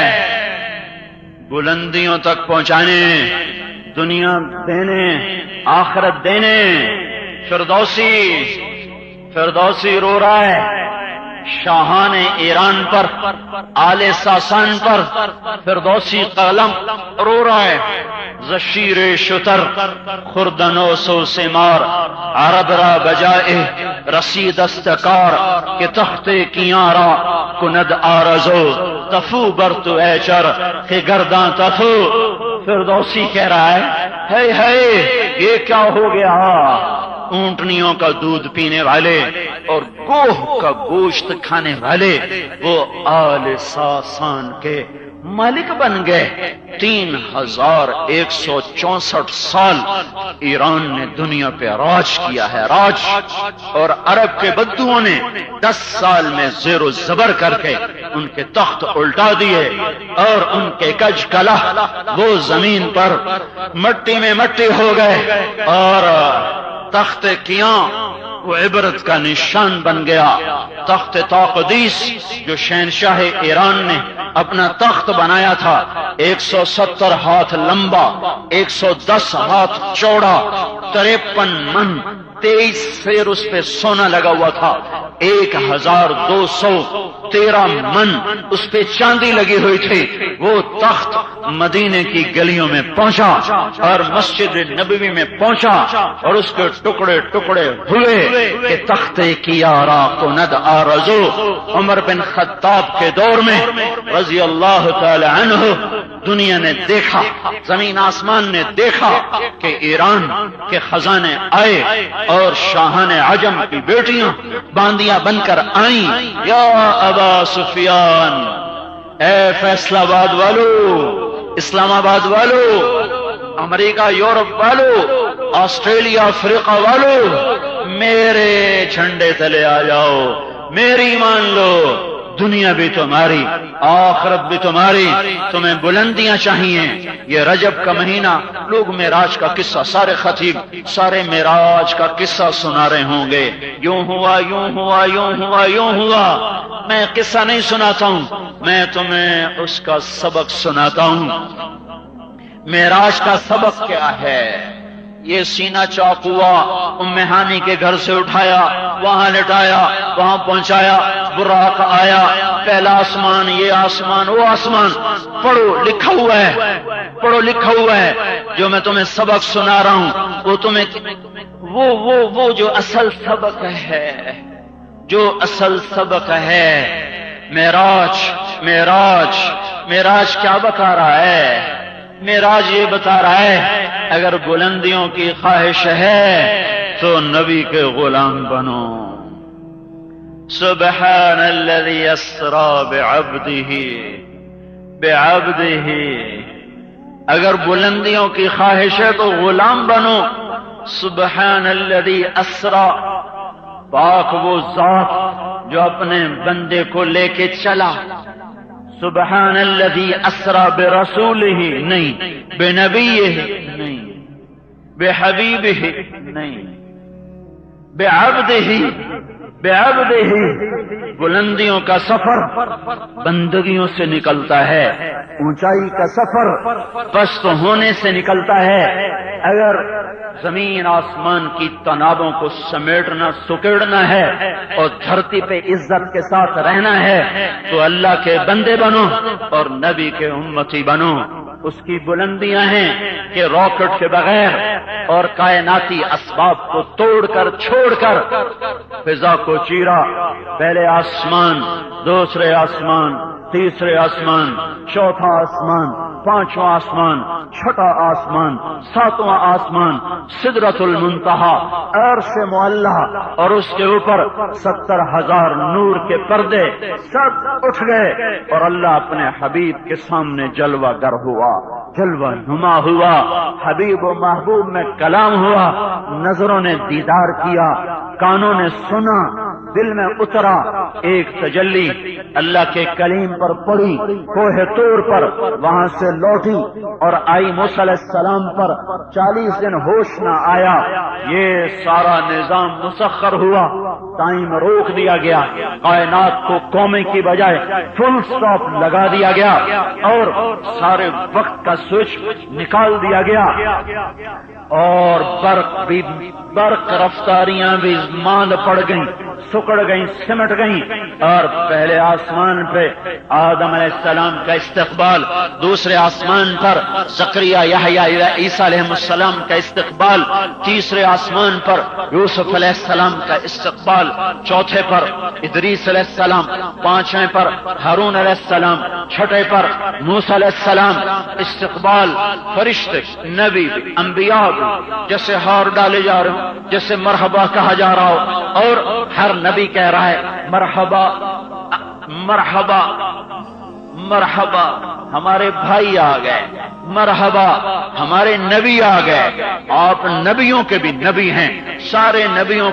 بلندیوں تک پہنچانے، دنیا دینے، آخرت دینے۔ فردوسی رو رہا ہے شاہان ایران پر، آل ساسان پر، فردوسی قلم رو رہا ہے، زشیر شتر خوردنو سو سمار، عرب را بجائے رسید استکار، کہ تخت کیارا کند آرزو، تفو برتو اے چر کہ گرداں تفو۔ فردوسی کہہ رہا ہے یہ کیا ہو گیا؟ اونٹنیوں کا دودھ پینے والے اور گوہ کا گوشت کھانے والے وہ آل ساسان کے مالک بن گئے۔ 3164 سال ایران نے دنیا پہ راج کیا ہے، راج، اور عرب کے بدوؤں نے 10 سال میں زیر و زبر کر کے ان کے تخت الٹا دیے، اور ان کے کج کلہ وہ زمین پر مٹی میں مٹی ہو گئے، اور تخت کیاں وہ عبرت کا نشان بن گیا. تخت طاقدیس جو شہنشاہ ایران نے اپنا تخت بنایا تھا، 170 ہاتھ لمبا، 110 ہاتھ چوڑا، 53 من 23 سیر اس پہ سونا لگا ہوا تھا، 1213 من اس پہ چاندی لگی ہوئی تھی. وہ تخت مدینے کی گلیوں میں پہنچا اور مسجد نبوی میں پہنچا اور اس کے ٹکڑے ٹکڑے ہوئے کہ تخت کی آرا کو ند آرزو. عمر بن خطاب کے دور میں رضی اللہ تعالی عنہ دنیا نے دیکھا، زمین آسمان نے دیکھا کہ ایران کے خزانے آئے اور شاہان عجم کی بیٹیاں باندیاں بن کر آئیں. یا ابا سفیان، اے فیصلہ آباد والو، اسلام آباد والو، امریکہ یورپ والو، آسٹریلیا افریقہ والو، میرے جھنڈے تلے آ جاؤ، میری مان لو، دنیا بھی تمہاری، آخرت بھی تمہاری، تمہیں بلندیاں چاہیے. یہ رجب کا مہینہ، لوگ معراج کا قصہ، سارے خطیب سارے معراج کا قصہ سنا رہے ہوں گے، یوں ہوا یوں ہوا یوں ہوا یوں ہوا. میں قصہ نہیں سناتا ہوں، میں تمہیں اس کا سبق سناتا ہوں. معراج کا سبق کیا ہے؟ یہ سینہ چاک ہوا، ام ہانی کے گھر سے اٹھایا، وہاں لٹایا، وہاں پہنچایا، براق آیا، پہلا آسمان، یہ آسمان، وہ آسمان. پڑھو لکھا ہوا ہے، پڑھو لکھا ہوا ہے. جو میں تمہیں سبق سنا رہا ہوں وہ تمہیں وہ جو اصل سبق ہے، جو اصل سبق ہے. معراج معراج معراج کیا بتا رہا ہے؟ معراج یہ بتا رہا ہے اگر بلندیوں کی خواہش ہے تو نبی کے غلام بنو. سبحان الذي اسرى بعبده. اگر بلندیوں کی خواہش ہے تو غلام بنو. سبحان الذي اسرى، پاک وہ ذات جو اپنے بندے کو لے کے چلا. سبحان الذي اسرى برسوله نہیں، بنبیہ نہیں، بحبیبہ نہیں، بعبدہ. بلندیوں کا سفر بندگیوں سے نکلتا ہے، اونچائی کا سفر پست ہونے سے نکلتا ہے. اگر زمین آسمان کی تنابوں کو سمیٹنا سکیڑنا ہے اور دھرتی پہ عزت کے ساتھ رہنا ہے تو اللہ کے بندے بنو اور نبی کے امتی بنو. اس کی بلندیاں ہیں کہ راکٹ کے بغیر اور کائناتی اسباب کو توڑ کر چھوڑ کر فضا کو چیرا. پہلے آسمان، دوسرے آسمان، تیسرے آسمان، چوتھا آسمان، پانچواں آسمان، چھٹا آسمان، ساتواں آسمان، سدرۃ المنتہا، عرش معلیٰ، اور اس کے اوپر 70,000 نور کے پردے سب اٹھ گئے اور اللہ اپنے حبیب کے سامنے جلوہ گر ہوا، جلوہ نما ہوا. حبیب و محبوب میں کلام ہوا، نظروں نے دیدار کیا، کانوں نے سنا، دل میں اترا. ایک تجلی اللہ کے کلیم پر پڑی کوہ طور پر، وہاں سے لوٹی اور آئی موسیٰ علیہ السلام پر. 40 دن ہوش نہ آیا. یہ سارا نظام مسخر ہوا، ٹائم روک دیا گیا، کائنات کو قومی کی بجائے فل سٹاپ لگا دیا گیا اور سارے وقت کا سوئچ نکال دیا گیا. اور برق رفتاریاں بھی ماند پڑ گئیں، سکڑ گئیں، سمٹ گئیں. اور پہلے آسمان پہ آدم علیہ السلام کا استقبال، دوسرے آسمان پر زکریا، یحییٰ، عیسیٰ علیہ السلام کا استقبال، تیسرے آسمان پر یوسف علیہ السلام کا استقبال، چوتھے پر ادریس علیہ السلام، پانچویں پر ہارون علیہ السلام، چھٹے پر موسیٰ علیہ السلام. استقبال فرشتے، نبی، انبیاء جیسے ہار ڈالے جا رہے ہوں، جیسے مرحبا کہا جا رہا ہو، اور ہر نبی کہہ رہا ہے مرحبا مرحبا مرحبا ہمارے بھائی آ گئے، مرحبا ہمارے نبی آ گئے، آپ نبیوں کے بھی نبی ہیں، سارے نبیوں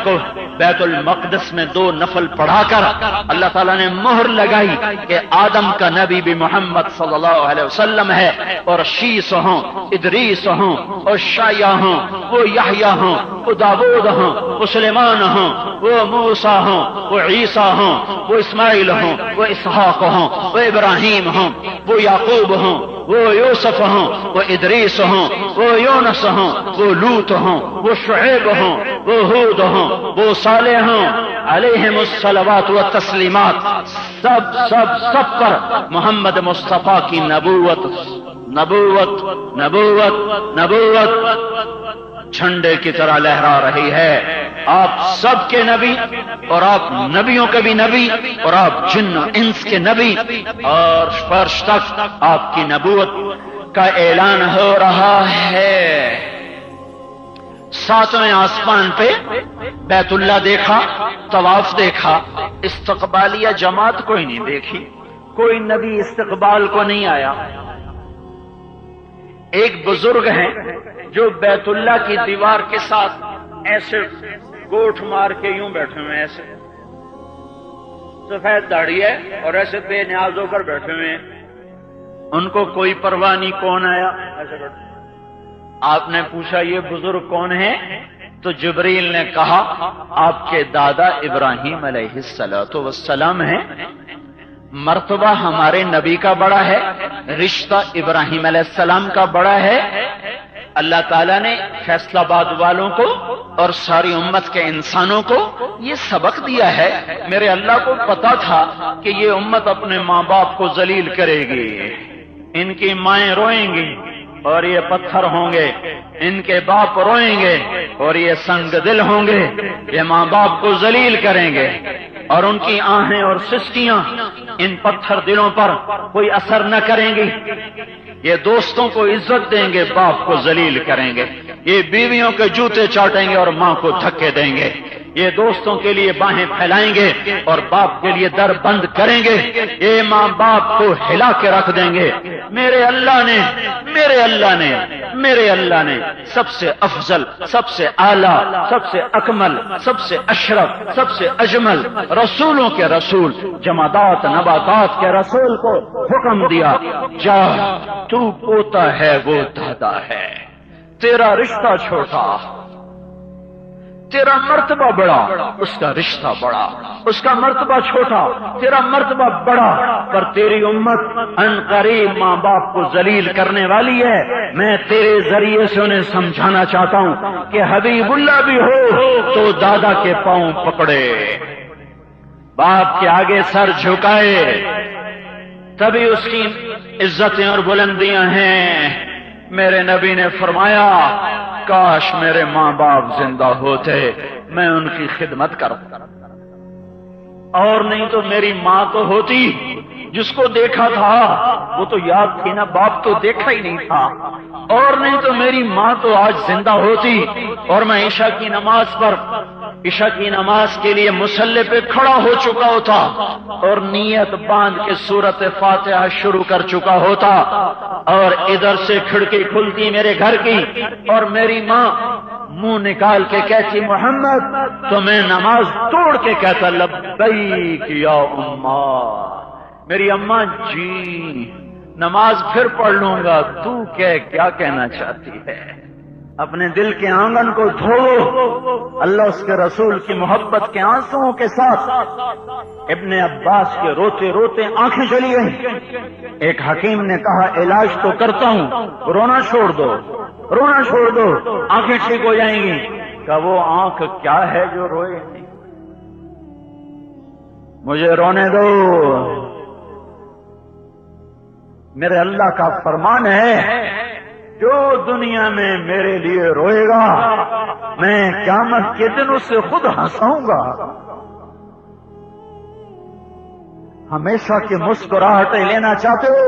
کو بیت المقدس میں 2 نفل پڑھا کر اللہ تعالیٰ نے مہر لگائی کہ آدم کا نبی بھی محمد صلی اللہ علیہ وسلم ہے، اور شیس ہوں، ادریس ہوں، اور شایع ہوں، وہ یحییٰ ہوں، وہ داؤد ہوں، وہ سلیمان ہوں، وہ موسیٰ ہوں، وہ عیسیٰ ہوں، وہ اسماعیل ہوں، وہ اسحاق ہوں، وہ ابراہیم ہوں، وہ یعقوب ہوں، وہ یوسف ہوں، وہ ادریس ہوں، وہ یونس ہوں، وہ لوط ہوں، وہ شعیب ہوں، وہ ہود ہوں، وہ صالح ہوں، علیہم الصلوات والتسلیمات، سب پر محمد مصطفیٰ کی نبوت جھنڈے کی طرح لہرا رہی ہے۔ آپ سب کے نبی، اور آپ نبیوں کے بھی نبی، اور آپ جن و انس کے نبی، اور فرش تک آپ کی نبوت کا اعلان ہو رہا ہے۔ 7ویں آسمان پہ بیت اللہ دیکھا، طواف دیکھا، استقبالیہ جماعت کوئی نہیں دیکھی، کوئی نبی استقبال کو نہیں آیا۔ ایک بزرگ ہیں جو بیت اللہ کی دیوار کے ساتھ ایسے گوٹھ مار کے یوں بیٹھے ہوئے ہیں، ایسے سفید داڑھی ہے اور ایسے بے نیاز ہو کر بیٹھے ہوئے ہیں، ان کو کوئی پرواہ نہیں کون آیا، ایسے بیٹھے۔ آپ نے پوچھا یہ بزرگ کون ہے؟ تو جبریل نے کہا آپ کے دادا ابراہیم علیہ السلام ہیں، مرتبہ ہمارے نبی کا بڑا ہے، رشتہ ابراہیم علیہ السلام کا بڑا ہے۔ اللہ تعالیٰ نے فیصل آباد والوں کو اور ساری امت کے انسانوں کو یہ سبق دیا ہے۔ میرے اللہ کو پتا تھا کہ یہ امت اپنے ماں باپ کو ذلیل کرے گی، ان کی مائیں روئیں گی اور یہ پتھر ہوں گے، ان کے باپ روئیں گے اور یہ سنگ دل ہوں گے، یہ ماں باپ کو ذلیل کریں گے، اور ان کی آہیں اور سسکیاں ان پتھر دلوں پر کوئی اثر نہ کریں گی۔ یہ دوستوں کو عزت دیں گے، باپ کو ذلیل کریں گے، یہ بیویوں کے جوتے چاٹیں گے اور ماں کو دھکے دیں گے، یہ دوستوں کے لیے باہیں پھیلائیں گے اور باپ کے لیے در بند کریں گے، یہ ماں باپ کو ہلا کے رکھ دیں گے۔ میرے اللہ نے سب سے افضل، سب سے اعلیٰ، سب سے اکمل، سب سے اشرف، سب سے اجمل رسولوں کے رسول، جمادات نباتات کے رسول کو حکم دیا، جا تو پوتا ہے وہ دادا ہے، تیرا رشتہ چھوٹا، تیرا مرتبہ بڑا، اس کا رشتہ بڑا، اس کا مرتبہ چھوٹا، تیرا مرتبہ بڑا، پر تیری امت عنقریب ماں باپ کو ذلیل کرنے والی ہے۔ میں تیرے ذریعے سے انہیں سمجھانا چاہتا ہوں کہ حبیب اللہ بھی ہو تو دادا کے پاؤں پکڑے، باپ کے آگے سر جھکائے، تبھی اس کی عزتیں اور بلندیاں ہیں۔ میرے نبی نے فرمایا کاش میرے ماں باپ زندہ ہوتے، میں ان کی خدمت کرتا، اور نہیں تو میری ماں تو ہوتی، جس کو دیکھا تھا وہ تو یاد تھی نا، باپ تو دیکھا ہی نہیں تھا، اور نہیں تو میری ماں تو آج زندہ ہوتی، اور میں عشاء کی نماز کے لیے مصلی پہ کھڑا ہو چکا ہوتا اور نیت باندھ کے سورت فاتحہ شروع کر چکا ہوتا، اور ادھر سے کھڑکی کھلتی میرے گھر کی اور میری ماں منہ نکال کے کہتی محمد، تو میں نماز توڑ کے کہتا لبیک یا اماں، میری اماں جی نماز پھر پڑھ لوں گا، تو کیا کہنا چاہتی ہے؟ اپنے دل کے آنگن کو دھو، اللہ اس کے رسول کی محبت کے آنسوؤں کے ساتھ۔ ابن عباس کے روتے روتے آنکھیں چلی گئیں۔ ایک حکیم نے کہا علاج تو کرتا ہوں، رونا چھوڑ دو، رونا چھوڑ دو، آنکھیں ٹھیک ہو جائیں گی۔ کہ وہ آنکھ کیا ہے جو روئے؟ مجھے رونے دو، میرے اللہ کا فرمان ہے جو دنیا میں میرے لیے روئے گا میں قیامت کے دن اسے خود ہنساؤں گا۔ ہمیشہ کی مسکراہٹیں لینا چاہتے ہو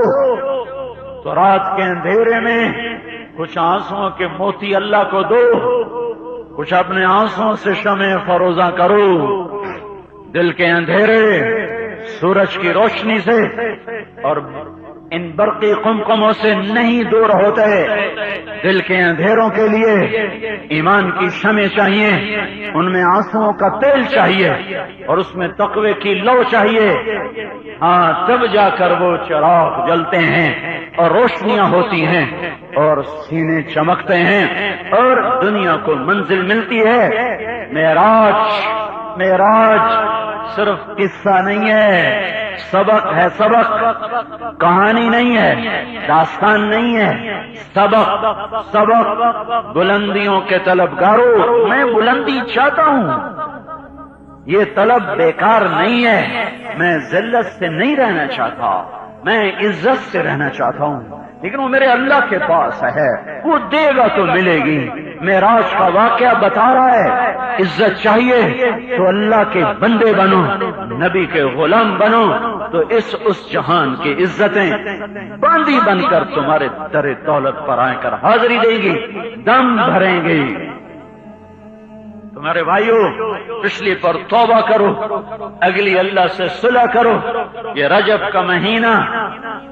تو رات کے اندھیرے میں کچھ آنسوؤں کے موتی اللہ کو دو، کچھ اپنے آنسوؤں سے شمع فروزاں کرو۔ دل کے اندھیرے سورج کی روشنی سے اور ان برقی قمقموں سے نہیں دور ہوتے. دل کے اندھیروں کے لیے ایمان کی شمع چاہیے، ان میں آنسوؤں کا تیل چاہیے اور اس میں تقوی کی لو چاہیے. ہاں تب جا کر وہ چراغ جلتے ہیں اور روشنیاں ہوتی ہیں اور سینے چمکتے ہیں اور دنیا کو منزل ملتی ہے. معراج صرف قصہ نہیں ہے، سبق ہے. سبق کہانی نہیں ہے، داستان نہیں ہے، سبق. بلندیوں کے طلبگاروں، میں بلندی چاہتا ہوں، یہ طلب بیکار نہیں ہے. میں ذلت سے نہیں رہنا چاہتا، میں عزت سے رہنا چاہتا ہوں، لیکن وہ میرے اللہ کے پاس ہے، وہ دے گا تو ملے گی. معراج کا واقعہ بتا رہا ہے عزت چاہیے تو اللہ کے بندے بنو، نبی کے غلام بنو، تو اس جہان کی عزتیں باندی بن کر تمہارے در دولت پر آ کر حاضری دیں گی، دم بھریں گی. تمہارے بھائیوں، پچھلی پر توبہ کرو، اگلی اللہ سے صلح کرو. یہ رجب کا مہینہ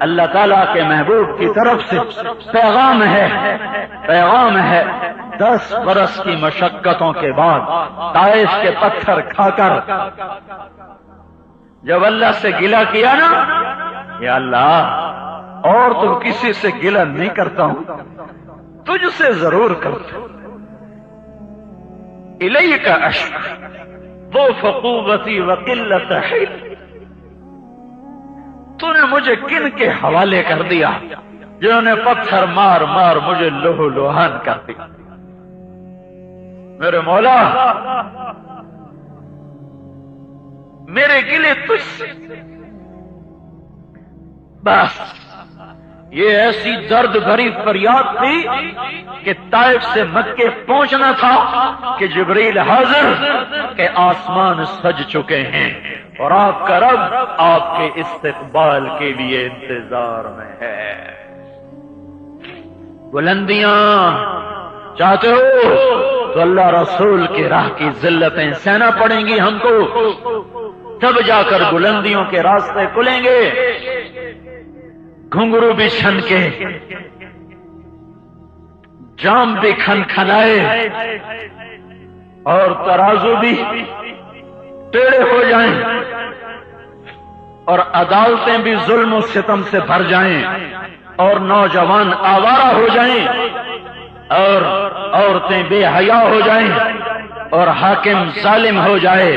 اللہ تعالیٰ کے محبوب کی طرف سے پیغام ہے. 10 برس کی مشقتوں کے بعد طائف کے پتھر کھا کر جب اللہ سے گلہ کیا نا، یا اللہ اور تو کسی سے گلہ نہیں کرتا ہوں، تجھ سے ضرور کرتا ہوں. الیک اشک ضعف قوتی وقلت حیل. تو نے مجھے کن کے حوالے کر دیا جنہوں نے پتھر مار مار مجھے لہو لوہان کر دیا. میرے مولا، میرے گلے تجھ سے بس. یہ ایسی درد بھری فریاد تھی کہ طائف سے مکے پہنچنا تھا کہ جبریل حاضر کہ آسمان سج چکے ہیں اور آپ کا رب آپ کے استقبال کے لیے انتظار میں ہے. بلندیاں چاہتے ہو تو اللہ رسول کی راہ کی ذلتیں سہنا پڑیں گی ہم کو، تب جا کر بلندیوں کے راستے کھلیں گے. گھنگرو بھی چھن کے، جام بھی کھن کھنائے اور ترازو بھی ٹیڑے ہو جائیں اور عدالتیں بھی ظلم و ستم سے بھر جائیں اور نوجوان آوارہ ہو جائیں اور عورتیں بے حیا ہو جائیں اور حاکم ظالم ہو جائے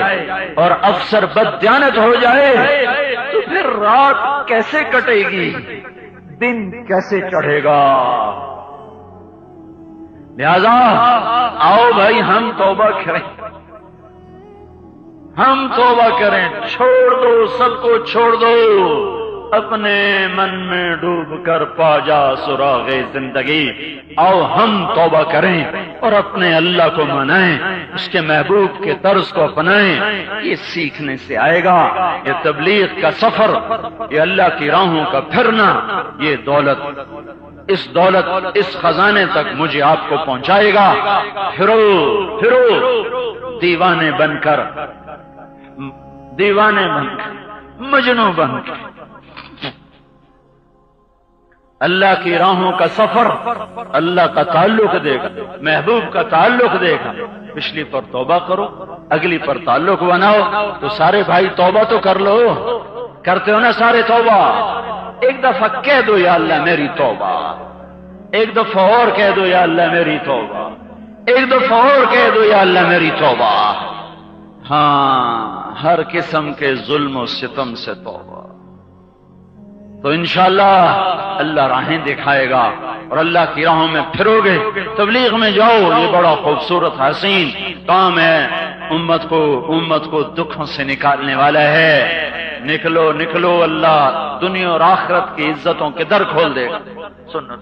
اور افسر بددیانت ہو جائے، تو پھر رات کیسے کٹے گی، دن کیسے چڑھے گا؟ لہذا آؤ بھائی ہم توبہ کریں، ہم توبہ کریں. چھوڑ دو، سب کو چھوڑ دو، اپنے من میں ڈوب کر پا جا سراغ زندگی. آؤ ہم توبہ کریں اور اپنے اللہ کو منائیں، اس کے محبوب کے طرز کو اپنائیں. یہ سیکھنے سے آئے گا. یہ تبلیغ کا سفر، یہ اللہ کی راہوں کا پھرنا، یہ دولت، اس خزانے تک مجھے آپ کو پہنچائے گا. پھرو دیوانے بن کر، مجنوں بن کر. اللہ کی راہوں کا سفر اللہ کا تعلق دے گا، محبوب کا تعلق دے گا. پچھلی پر توبہ کرو، اگلی پر تعلق بناؤ. تو سارے بھائی توبہ تو کر لو، کرتے ہو نا سارے توبہ؟ ایک دفعہ کہہ دو یا اللہ میری توبہ، ایک دفعہ اور کہہ دو یا اللہ میری توبہ، ایک دفعہ اور کہہ دو یا اللہ میری توبہ. ہاں، ہر قسم کے ظلم و ستم سے توبہ. تو انشاءاللہ اللہ راہیں دکھائے گا اور اللہ کی راہوں میں پھرو گے، تبلیغ میں جاؤ. یہ بڑا خوبصورت حسین کام ہے، امت کو دکھوں سے نکالنے والا ہے. نکلو، اللہ دنیا اور آخرت کی عزتوں کے در کھول دے گا. سنو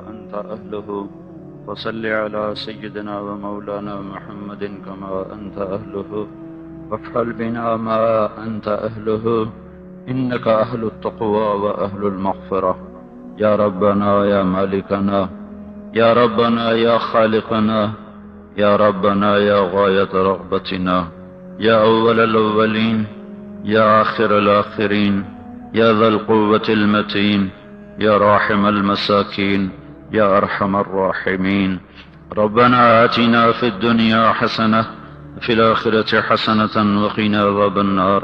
انت اہلہ فصلی علی سیدنا و مولانا محمد کما انت اہلہ وافعل بنا ما انت اہلہ انك اہل التقوى واہل المغفرة. یا ربنا یا مالکنا، یا ربنا یا خالقنا، یا ربنا یا غایت رغبتنا، يا أول الأولين يا آخر الآخرين يا ذا القوة المتين يا راحم المساكين يا أرحم الراحمين. ربنا آتنا في الدنيا حسنة في الآخرة حسنة وقنا عذاب النار.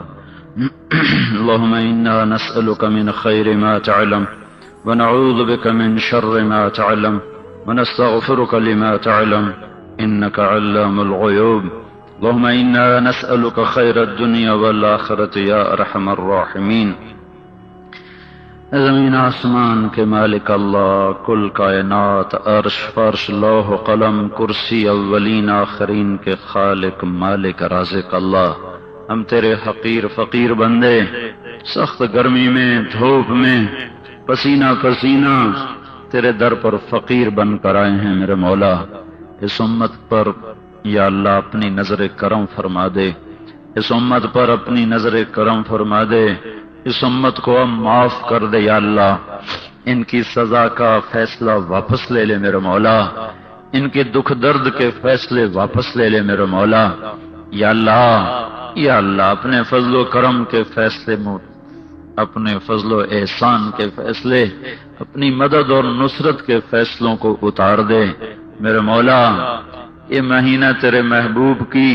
اللهم إنا نسألك من خير ما تعلم ونعوذ بك من شر ما تعلم ونستغفرك لما تعلم إنك علام الغيوب. اللهم إنا نسألك خير الدنيا والآخرة يا أرحم الراحمين. زمین آسمان کے مالک اللہ، کل کائنات، عرش فرش لوح قلم کرسی اولین آخرین کے خالق مالک رازق اللہ، ہم تیرے حقیر فقیر بندے سخت گرمی میں دھوپ میں پسینہ پسینہ تیرے در پر فقیر بن کر آئے ہیں میرے مولا. اس امت پر یا اللہ اپنی نظر کرم فرما دے، اس امت پر اپنی نظر کرم فرما دے، اس امت کو اب معاف کر دے یا اللہ. ان کی سزا کا فیصلہ واپس لے لے میرے مولا، ان کے دکھ درد کے فیصلے واپس لے لے میرے مولا. یا اللہ یا اللہ اپنے فضل و کرم کے فیصلے، اپنے فضل و احسان کے فیصلے، اپنی مدد اور نصرت کے فیصلوں کو اتار دے میرے مولا. یہ مہینہ تیرے محبوب کی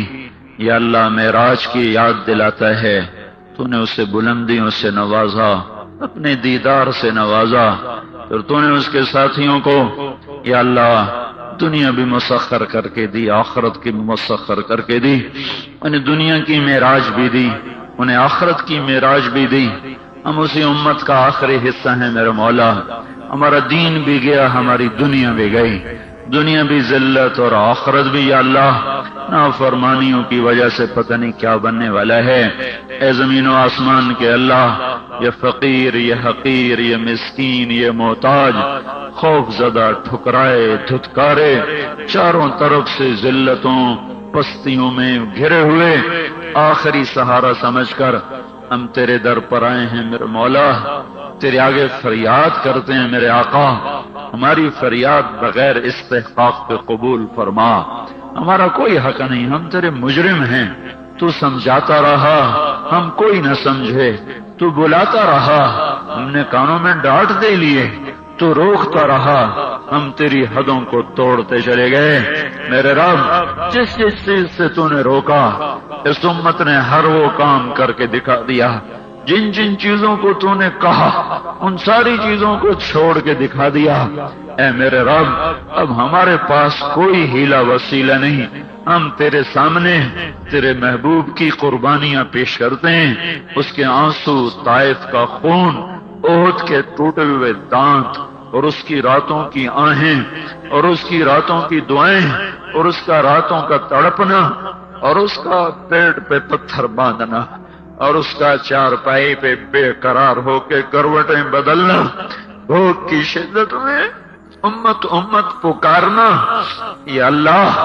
یا اللہ معراج کی یاد دلاتا ہے. تو نے اسے بلندیوں سے نوازا، اپنے دیدار سے نوازا، پھر تو نے اس کے ساتھیوں کو یا اللہ دنیا بھی مسخر کر کے دی، آخرت کی مسخر کر کے دی. انہیں دنیا کی معراج بھی دی، انہیں آخرت کی معراج بھی دی. ہم اسی امت کا آخری حصہ ہیں میرے مولا. ہمارا دین بھی گیا، ہماری دنیا بھی گئی، دنیا بھی ذلت اور آخرت بھی یا اللہ نافرمانیوں کی وجہ سے پتہ نہیں کیا بننے والا ہے. اے زمین و آسمان کے اللہ، یہ فقیر، یہ حقیر، یہ مسکین، یہ محتاج، خوف زدہ، ٹھکرائے، دھتکارے، چاروں طرف سے ذلتوں پستیوں میں گھرے ہوئے آخری سہارا سمجھ کر ہم تیرے در پر آئے ہیں میرے مولا. تیرے آگے فریاد کرتے ہیں میرے آقا، ہماری فریاد بغیر استحقاق کے قبول فرما. ہمارا کوئی حق نہیں، ہم تیرے مجرم ہیں. تو سمجھاتا رہا، ہم کوئی نہ سمجھے. تو بلاتا رہا، ہم نے کانوں میں ڈانٹ دے لیے. تو روکتا رہا، ہم تیری حدوں کو توڑتے چلے گئے. میرے رب، جس جس چیز سے تو نے روکا اس امت نے ہر وہ کام کر کے دکھا دیا. جن جن چیزوں کو تو نے کہا ان ساری چیزوں کو چھوڑ کے دکھا دیا. اے میرے رب، اب ہمارے پاس کوئی ہیلا وسیلہ نہیں. ہم تیرے سامنے تیرے محبوب کی قربانیاں پیش کرتے ہیں. اس کے آنسو، طائف کا خون، احد کے ٹوٹے ہوئے دانت، اور اس کی راتوں کی آہیں، اور اس کی راتوں کی دعائیں، اور اس کا راتوں کا تڑپنا، اور اس کا پیٹ پہ پتھر باندھنا، اور اس کا چارپائی پہ بے قرار ہو کے کروٹیں بدلنا، بھوک کی شدت میں امت امت پکارنا. یا اللہ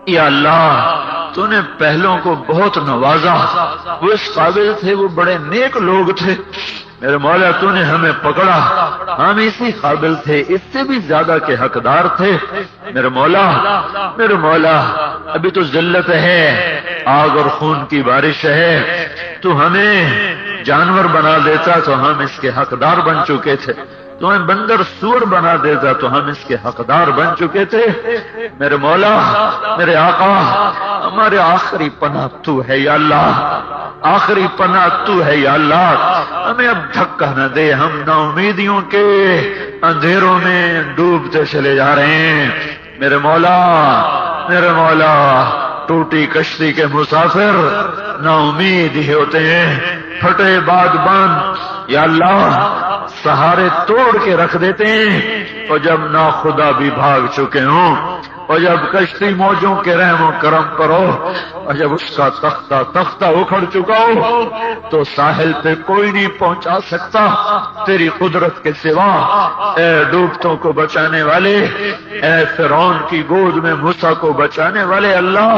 یا اللہ، تو نے پہلوں کو بہت نوازا، وہ اس قابل تھے، وہ بڑے نیک لوگ تھے. میرے مولا تو نے ہمیں پکڑا، ہم اسی قابل تھے، اس سے بھی زیادہ کے حقدار تھے. میرے مولا میرے مولا، ابھی تو ذلت ہے، آگ اور خون کی بارش ہے. تو ہمیں جانور بنا دیتا تو ہم اس کے حقدار بن چکے تھے. تو ہمیں بندر سور بنا دیتا تو ہم اس کے حقدار بن چکے تھے. میرے مولا میرے آقا، ہمارے آخری پناہ تو ہے یا اللہ، آخری پناہ تو ہے یا اللہ. ہمیں اب دھکا نہ دے، ہم نا امیدیوں کے اندھیروں میں ڈوبتے چلے جا رہے ہیں. میرے مولا میرے مولا، ٹوٹی کشتی کے مسافر نا امید ہی ہوتے ہیں. پھٹے بادبان یا اللہ سہارے توڑ کے رکھ دیتے ہیں، اور جب نا خدا بھی بھاگ چکے ہوں، اور جب کشتی موجوں کے رحم و کرم پر ہو، اور جب اس کا تختہ اکھڑ چکا ہو، تو ساحل پہ کوئی نہیں پہنچا سکتا تیری قدرت کے سوا. اے ڈوبتوں کو بچانے والے، اے فرعون کی گود میں موسیٰ کو بچانے والے اللہ،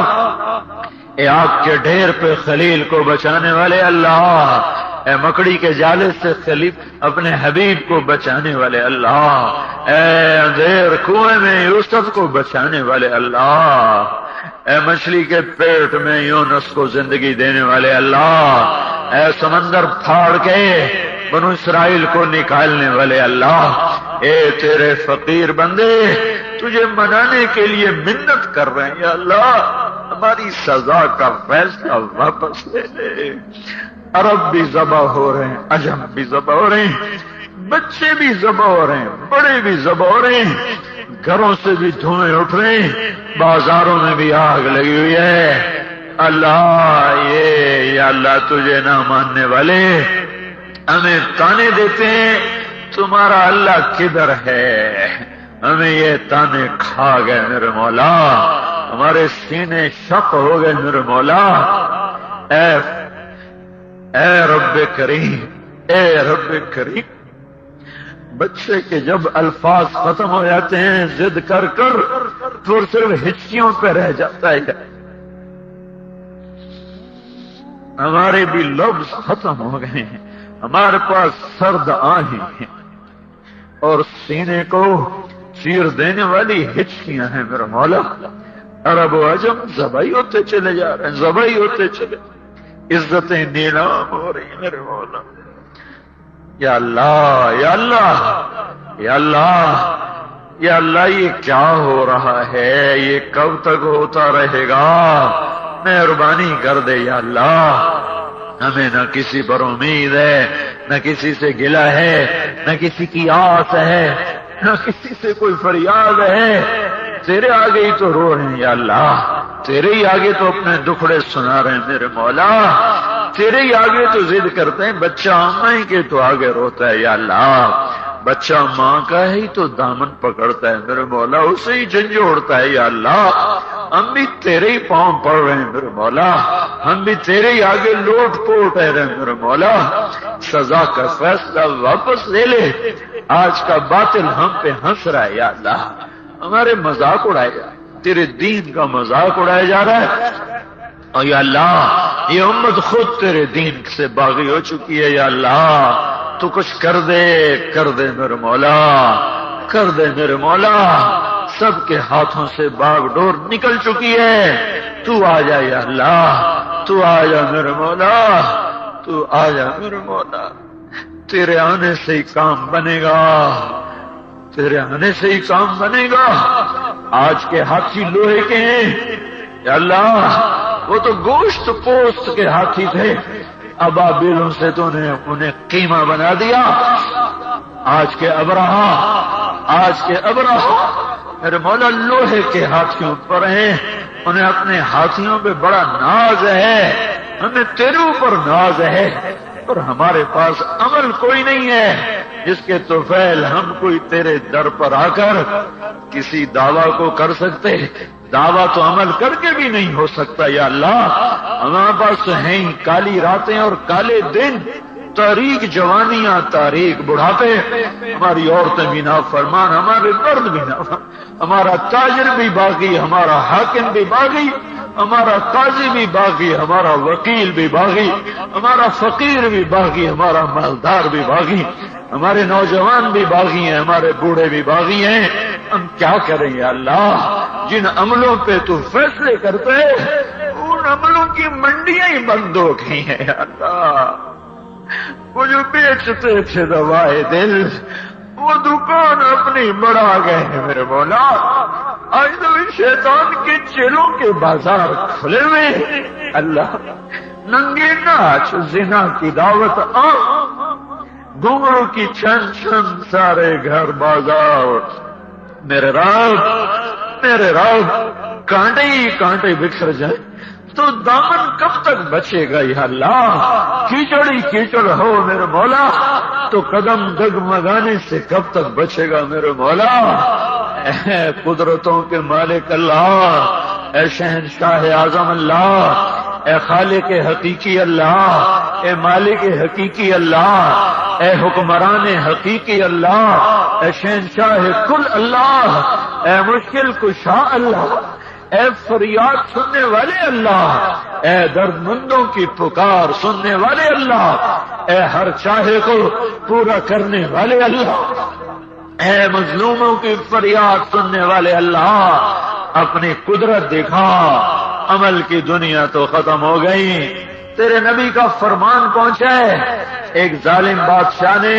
اے آگ کے ڈھیر پہ خلیل کو بچانے والے اللہ، اے مکڑی کے جالے سے خلیل اپنے حبیب کو بچانے والے اللہ، اے اندھیر کنویں میں یوسف کو بچانے والے اللہ، اے مچھلی کے پیٹ میں یونس کو زندگی دینے والے اللہ، اے سمندر پھاڑ کے بنو اسرائیل کو نکالنے والے اللہ، اے تیرے فقیر بندے تجھے منانے کے لیے منت کر رہے ہیں یا اللہ، ہماری سزا کا فیصلہ واپس لے لے۔ عرب بھی ذبح ہو رہے ہیں، عجم بھی ذبح ہو رہے ہیں، بچے بھی ذبح ہو رہے ہیں، بڑے بھی ذبح ہو رہے ہیں، گھروں سے بھی دھوئیں اٹھ رہے ہیں، بازاروں میں بھی آگ لگی ہوئی ہے۔ اللہ یہ یا اللہ تجھے نہ ماننے والے ہمیں تانے دیتے ہیں تمہارا اللہ کدھر ہے، ہمیں یہ تانے کھا گئے میرے مولا، ہمارے سینے شق ہو گئے میرے مولا۔ اے رب کریم، اے رب کریم، بچے کے جب الفاظ ختم ہو جاتے ہیں ضد کر کر تو صرف ہچکیوں پہ رہ جاتا ہے، ہمارے بھی لفظ ختم ہو گئے ہیں، ہمارے پاس سرد آہیں ہیں اور سینے کو چیر دینے والی ہچکیاں ہیں میرا مولا۔ عرب و عجم ذبح ہوتے چلے جا رہے ہیں، ذبح ہوتے چلے، عزتیں نیلام ہو رہی ہیں میرے مولا۔ یا اللہ یا اللہ یا اللہ یا اللہ، یہ کیا ہو رہا ہے، یہ کب تک ہوتا رہے گا؟ مہربانی کر دے یا اللہ، ہمیں نہ کسی پر امید ہے، نہ کسی سے گلہ ہے، نہ کسی کی آس ہے، نہ کسی سے کوئی فریاد ہے، تیرے آگے ہی تو رو رہے ہیں یا اللہ، تیرے ہی آگے تو اپنے دکھڑے سنا رہے ہیں میرے مولا، تیرے ہی آگے تو ضد کرتے ہیں، بچہ اماں کے تو آگے روتا ہے یا اللہ، بچہ ماں کا ہی تو دامن پکڑتا ہے میرے مولا، اسے ہی جھنجھوڑتا ہے یا اللہ، ہم بھی تیرے ہی پاؤں پڑ رہے ہیں میرے مولا، ہم بھی تیرے ہی آگے لوٹ پوٹ رہے ہیں میرے مولا، سزا کا فیصلہ واپس لے لے، آج کا باطل ہم پہ ہنس رہا ہے یا اللہ، ہمارے مذاق اڑائے جا رہا ہے، تیرے دین کا مذاق اڑایا جا رہا ہے، اور یا اللہ یہ امت خود تیرے دین سے باغی ہو چکی ہے یا اللہ، تو کچھ کر دے میرے مولا، کر دے میرے مولا، سب کے ہاتھوں سے باغ ڈور نکل چکی ہے، تو آ جا یا اللہ، تو آ جا میرے مولا، تو آ جا میرے مولا، تیرے آنے سے ہی کام بنے گا، تیرے آنے سے ہی کام بنے گا۔ آج کے ہاتھی لوہے کے ہیں یا اللہ، وہ تو گوشت پوست کے ہاتھی تھے، ابابیلوں سے تو نے انہیں قیمہ بنا دیا، آج کے ابرہہ میرے مولا لوہے کے ہاتھیوں پر ہیں، انہیں اپنے ہاتھیوں پہ بڑا ناز ہے، ہمیں تیرے اوپر ناز ہے، اور ہمارے پاس عمل کوئی نہیں ہے جس کے طفیل ہم کوئی تیرے در پر آ کر کسی دعویٰ کو کر سکتے، دعویٰ تو عمل کر کے بھی نہیں ہو سکتا یا اللہ، ہمارے پاس ہیں کالی راتیں اور کالے دن، تاریک جوانیاں، تاریک بڑھاپے، ہماری عورتیں بھی نافرمان، ہمارے مرد بھی نافرمان، ہمارا تاجر بھی باغی، ہمارا حاکم بھی باغی، ہمارا قاضی بھی باغی، ہمارا وکیل بھی باغی، ہمارا فقیر بھی باغی، ہمارا مالدار بھی باغی، ہمارے نوجوان بھی باغی ہیں، ہمارے بوڑھے بھی باغی ہیں، ہم کیا کریں یا اللہ؟ جن عملوں پہ تو فیصلے کرتے ان عملوں کی منڈیاں ہی بند ہو گئی ہیں یا اللہ، وہ جو بیچتے تھے دوائے دل وہ دکان اپنی بڑھا گئے ہیں میرے مولا، آج تو شیطان کے چیلوں کے بازار کھلے ہوئے ہیں اللہ، ننگے ناچ، زنا کی دعوت گھنگرو کی چھن چھن سارے گھر بازار، میرے رب کانٹے ہی کانٹے بکھر جائے تو دامن کب تک بچے گا یا اللہ؟ کیچڑ ہی کیچڑ ہو میرے مولا تو قدم ڈگمگانے سے کب تک بچے گا میرے مولا؟ اے قدرتوں کے مالک اللہ، اے شہنشاہ اعظم اللہ، اے خالق حقیقی اللہ، اے مالک حقیقی اللہ، اے حکمران حقیقی اللہ، اے شہنشاہ کل اللہ، اے مشکل کشا اللہ، اے فریاد سننے والے اللہ، اے درد مندوں کی پکار سننے والے اللہ، اے ہر چاہے کو پورا کرنے والے اللہ، اے مظلوموں کی فریاد سننے والے اللہ، اپنی قدرت دکھا، عمل کی دنیا تو ختم ہو گئی، تیرے نبی کا فرمان پہنچا ہے، ایک ظالم بادشاہ نے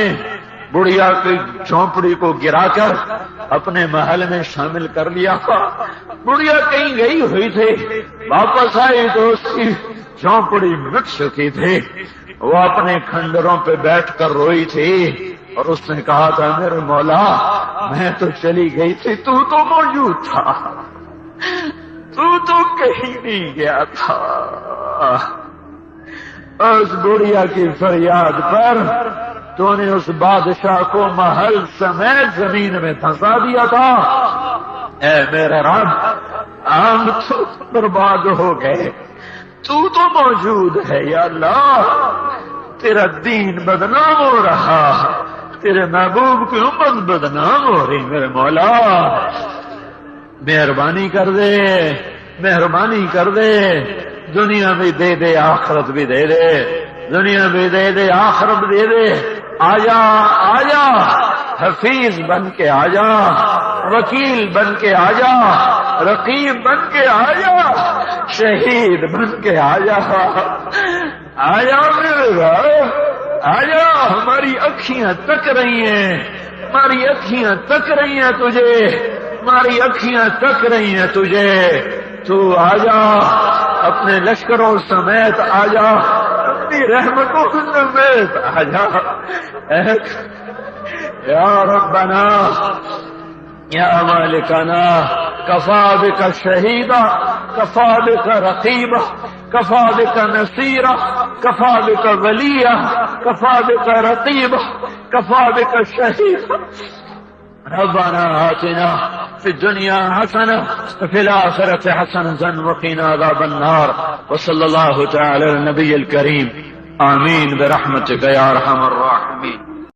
بڑھیا کی جھونپڑی کو گرا کر اپنے محل میں شامل کر لیا تھا۔ بڑھیا کہیں گئی ہوئی تھی، واپس آئی تو اس کی جھونپڑی مٹ چکی تھی، وہ اپنے کھنڈروں پہ بیٹھ کر روئی تھی اور اس نے کہا تھا میرے مولا میں تو چلی گئی تھی، تو موجود تھا، تو کہیں نہیں گیا تھا۔ اس بڑھیا کی فریاد پر تو نے اس بادشاہ کو محل سمیت زمین میں دھسا دیا تھا۔ اے میرے رب، ہم تو برباد ہو گئے، تو موجود ہے یا اللہ، تیرا دین بدنام ہو رہا، تیرے محبوب کی امت بدنام ہو رہی، میرے مولا مہربانی کر دے، مہربانی کر دے، دنیا بھی دے دے آخرت بھی دے دے، دنیا بھی دے دے آخرت بھی دے دے، آجا آجا حفیظ بن کے آجا، وکیل بن کے آجا، رقیب بن کے آجا، شہید بن کے آجا، آجا میرے رب، آجا، ہماری اکھیاں تک رہی ہیں، ہماری اکھیاں تک رہی ہیں تجھے، ہماری اکھیاں تک رہی ہیں تجھے، تو آجا اپنے لشکروں سمیت آجا، اپنی رحمتوں سمیت آجا، یا ربنا یا مالکنا کفا بک شہیدا، کفا بک رقیبا، کفا بک نصیرا، کفا بک ولیا، کفا بک رقیبا، کفا بک شہیدا، ربنا آتنا في الدنيا حسنة وفي الآخرة حسنة وقنا عذاب النار، وصلى الله تعالى على النبي الكريم، آمين برحمتك يا أرحم الراحمين۔